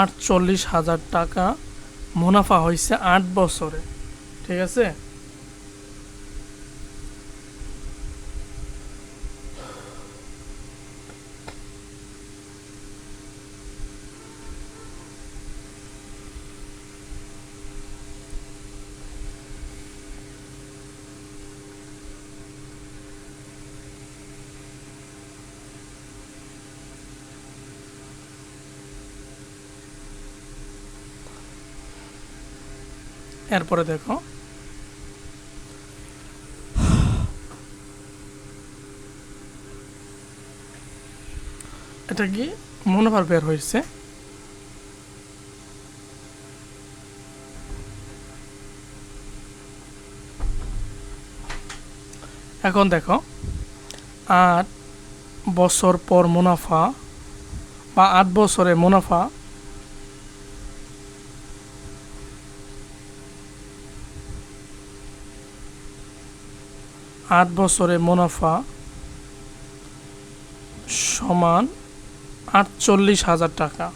48,000 টাকা মুনাফা হয়েছে 8 বছরে। ঠিক আছে? এরপরে দেখো, এটা কি মুনাফার বের হয়েছে। এখন দেখো, 8 বছর পর মুনাফা বা 8 বছরে মুনাফা সমান 48,000 টাকা।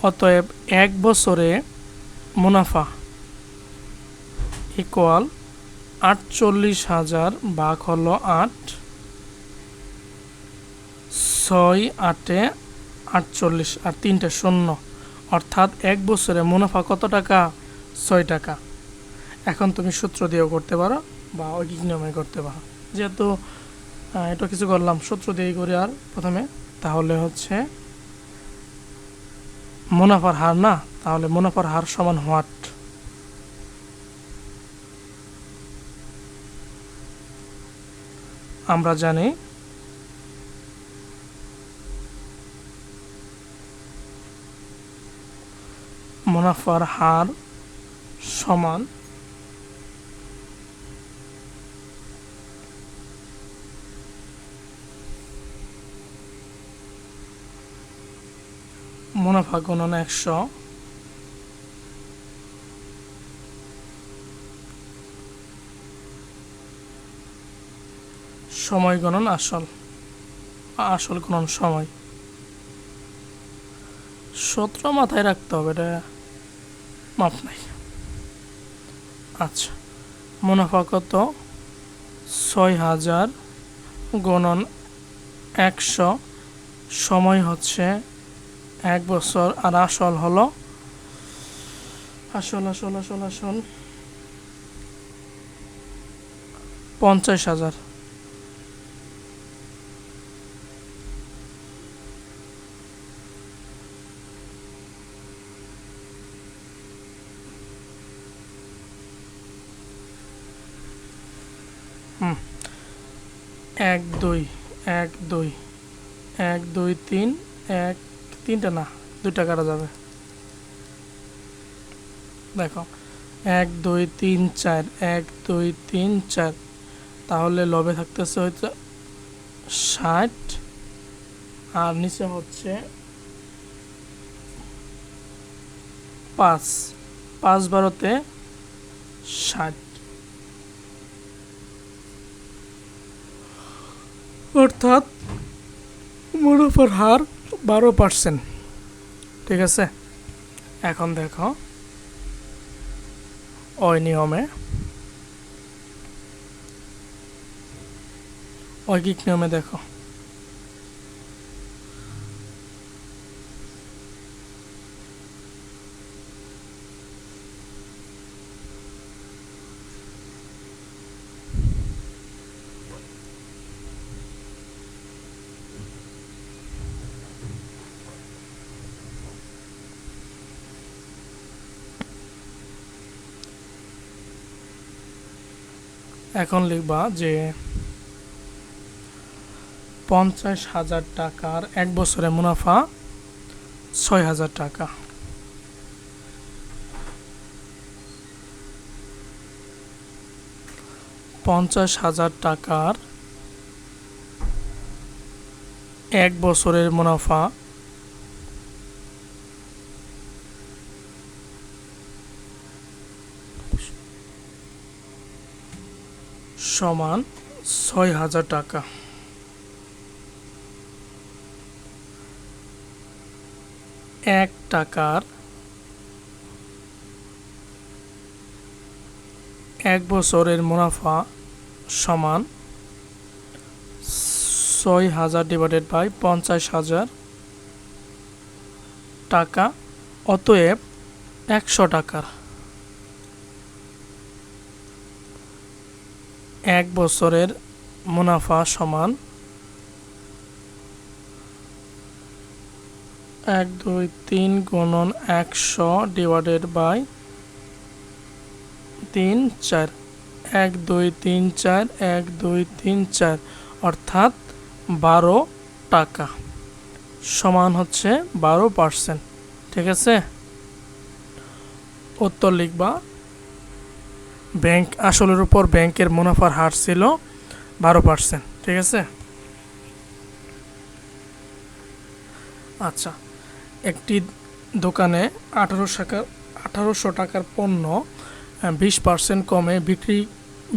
অতএব 1 বছরে মুনাফা ইকুয়াল 48,000 ভাগ হলো 8, ছয় আটে 48 আর 3টে শূন্য, অর্থাৎ এক বছরে মুনাফা কত টাকা? 6 টাকা। এখন তুমি সূত্র দিয়েও করতে পারো বা ঐকিক নিয়মে করতে পারো। যেহেতু এটা কিছু করলাম, সূত্র দিয়েই করি। আর প্রথমে তাহলে হচ্ছে মুনাফার হার না, তাহলে মুনাফার হার সমান হোয়াট? আমরা জানি মুনাফার হার সমান মুনাফা গুণন 100 সময় গুণন আসল, আসল গুণন সময়। সূত্র মাথায় রাখতে হবে, এটা মাপ নাই। আচ্ছা, মুনাফা কত? 6000 গুণন 100, সময় হচ্ছে 1 বছর, আর আসল হলো আসল 50,000। এক দুই 1 2 3 3টা না, 2টা কাটা যাবে। দেখো 1 2 3 4 1 2 3 4, তাহলে লবে থাকতেছে হয়তো 60, আর নিচে হচ্ছে 5 5 12 60, অর্থাৎ মুনাফার হার 12%। ঠিক আছে, এখন দেখো ওই নিয়মে ঐকিক নিয়মে দেখো এখন লিখবা যে 50,000 টাকার 1 বছরে মুনাফা 6,000 টাকা। 50,000 টাকার 1 বছরের মুনাফা সমান 6,000 টাকা। 1 টাকার 1 বছরের মুনাফা সমান 6,000 ডিভাইডেড বাই 50,000 টাকা। অতএব 100 টাকার 1 বছরের মুনাফা সমান 1 2 3 গুণন 100 ডিভাইডেড বাই 3 4, 1 2 3 4 1 2 3 4, অর্থাৎ 12 টাকা সমান হচ্ছে 12%। ঠিক আছে, উত্তর লিখবা ব্যাংক আসলের উপর ব্যাংকের মুনাফার হার ছিল 12%। ঠিক আছে, আচ্ছা, একটি দোকানে 1800 টাকার পণ্য 20% কমে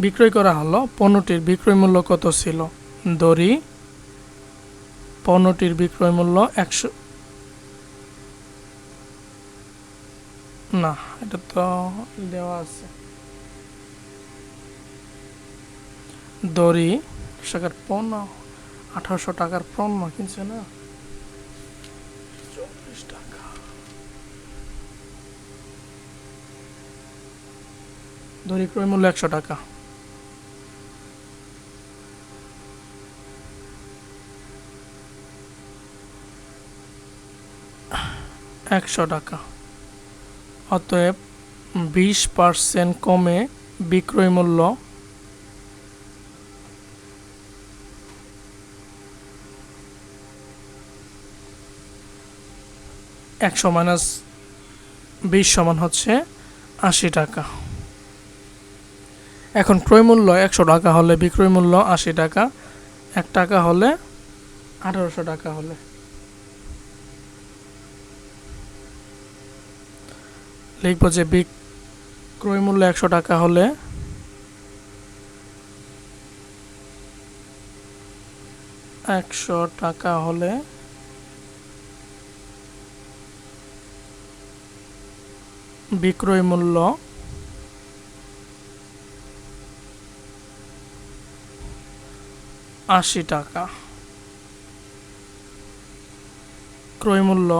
বিক্রয় করা হলো। পণ্যটির বিক্রয় মূল্য কত ছিল? দড়ি, পণ্যটির বিক্রয় মূল্য 100, না এটা তো দেওয়া আছে। দড়ি টাকার পণ্য 1800 টাকার পণ্য কিনছে না, 34 টাকা। ধরি ক্রয় মূল্য 100 টাকা, 100 টাকা। অতএব 20% কমে বিক্রয় মূল্য 100 মাইনাস 20 সমান হচ্ছে 80 টাকা। এখন ক্রয় মূল্য 100 টাকা হলে বিক্রয় মূল্য 80 টাকা, 1 টাকা হলে 1800 টাকা হলে লিখব যে বিক্রয় মূল্য 100 টাকা হলে বিক্রয় মূল্য 80 টাকা, ক্রয় মূল্য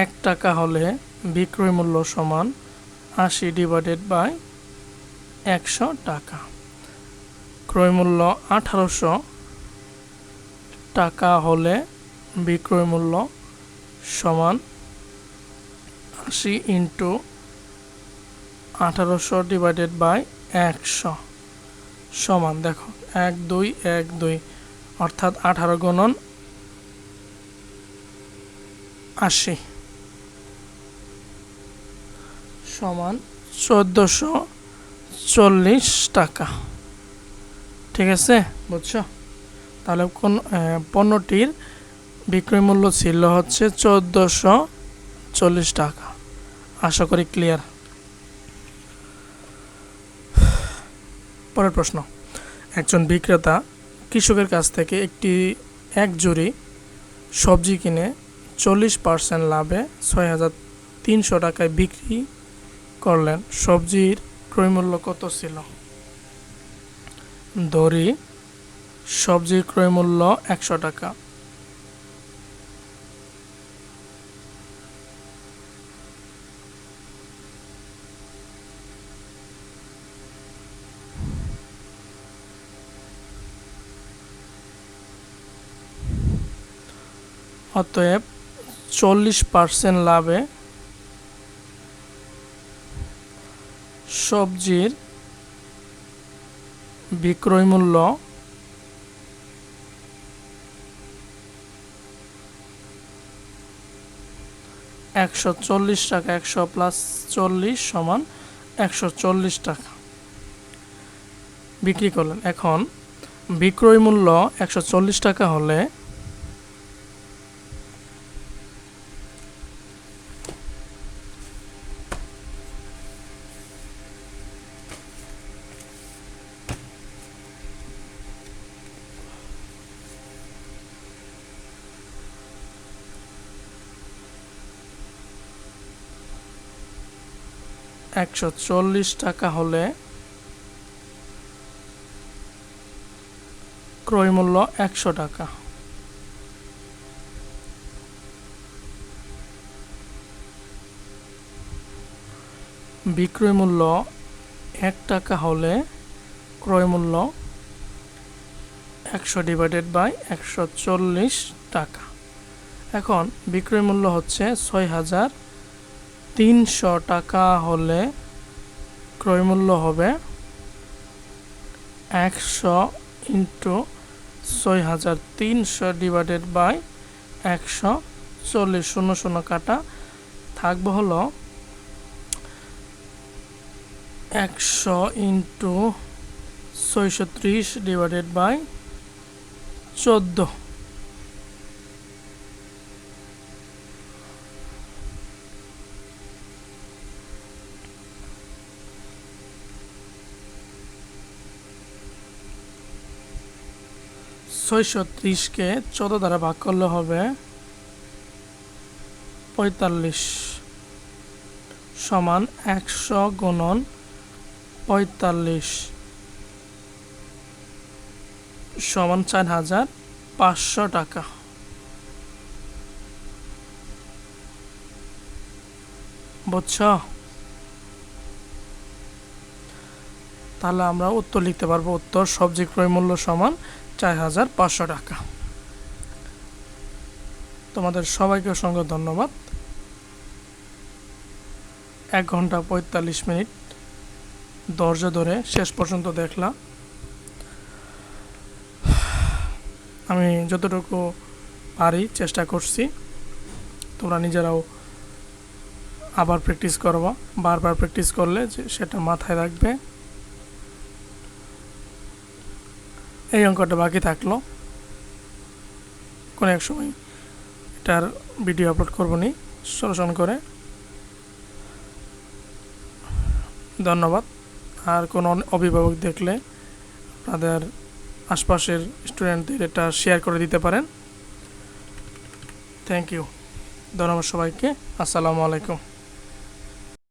1 টাকা হলে বিক্রয় মূল্য সমান 80 ডিভাইডেড বাই 100 টাকা। ক্রয় মূল্য 1800 টাকা হলে বিক্রয় মূল্য সমান 80 ইন্টু 1800 ডিভাইডেড বাই 100 সমান, দেখো 1212 অর্থাৎ 18 গুণন 80 সমান 1440 টাকা। ঠিক আছে, বুঝছো? তাহলে কোন পণ্যটির বিক্রয় মূল্য ছিল হচ্ছে 1440 টাকা। আশা করি ক্লিয়ার। পরের প্রশ্ন, একজন বিক্রেতা কৃষকের কাছ থেকে এক জুড়ি সবজি কিনে 40% লাভে 6300 টাকায় বিক্রি করলেন। সবজির ক্রয় মূল্য কত ছিল? ধরি সবজির ক্রয় মূল্য 100 টাকা। অতএব 40% লাভে সবজির বিক্রয় মূল্য 140 টাকা। 100 প্লাস 40 সমান 140 টাকা বিক্রি করলেন। এখন বিক্রয় মূল্য 140 টাকা হলে টাকা হলে ক্রয় মূল্য 100 টাকা। বিক্রয় মূল্য 1 টাকা হলে ক্রয় মূল্য 100 ডিভাইডেড বাই 140 টাকা। এখন বিক্রয় মূল্য হচ্ছে 6300 টাকা হলে ক্রয় মূল্য হবে 100 ইন্টু 6300 ডিভাইডেড বাই 140। 00 কাটা থাকবে হলো 100 ইন্টু 630 ডিভাইডেড বাই 14। কে 14 দ্বারা ভাগ করলে হবে 45 সমান 100 গুণন 45 সমান 4,500 টাকা। বুঝছো? তাহলে আমরা উত্তর লিখতে পারবো, উত্তর সবজি ক্রয় মূল্য সমান 4,500 টাকা। তোমাদের সবাইকে অসংখ্য ধন্যবাদ। 1 ঘন্টা 45 মিনিট ধৈর্য ধরে শেষ পর্যন্ত দেখলাম। আমি যতটুকু পারি চেষ্টা করছি, তোমরা নিজেরাও আবার প্র্যাকটিস করবা। বারবার প্র্যাকটিস করলে যে সেটা মাথায় রাখবে। এই অঙ্কটা বাকি থাকলো, কোনো এক সময় এটার ভিডিও আপলোড করবো নি সলিউশন করে। ধন্যবাদ। আর কোনো অভিভাবক দেখলে আপনাদের আশপাশের স্টুডেন্টদের এটা শেয়ার করে দিতে পারেন। Thank you. ধন্যবাদ সবাইকে। আসসালামু আলাইকুম।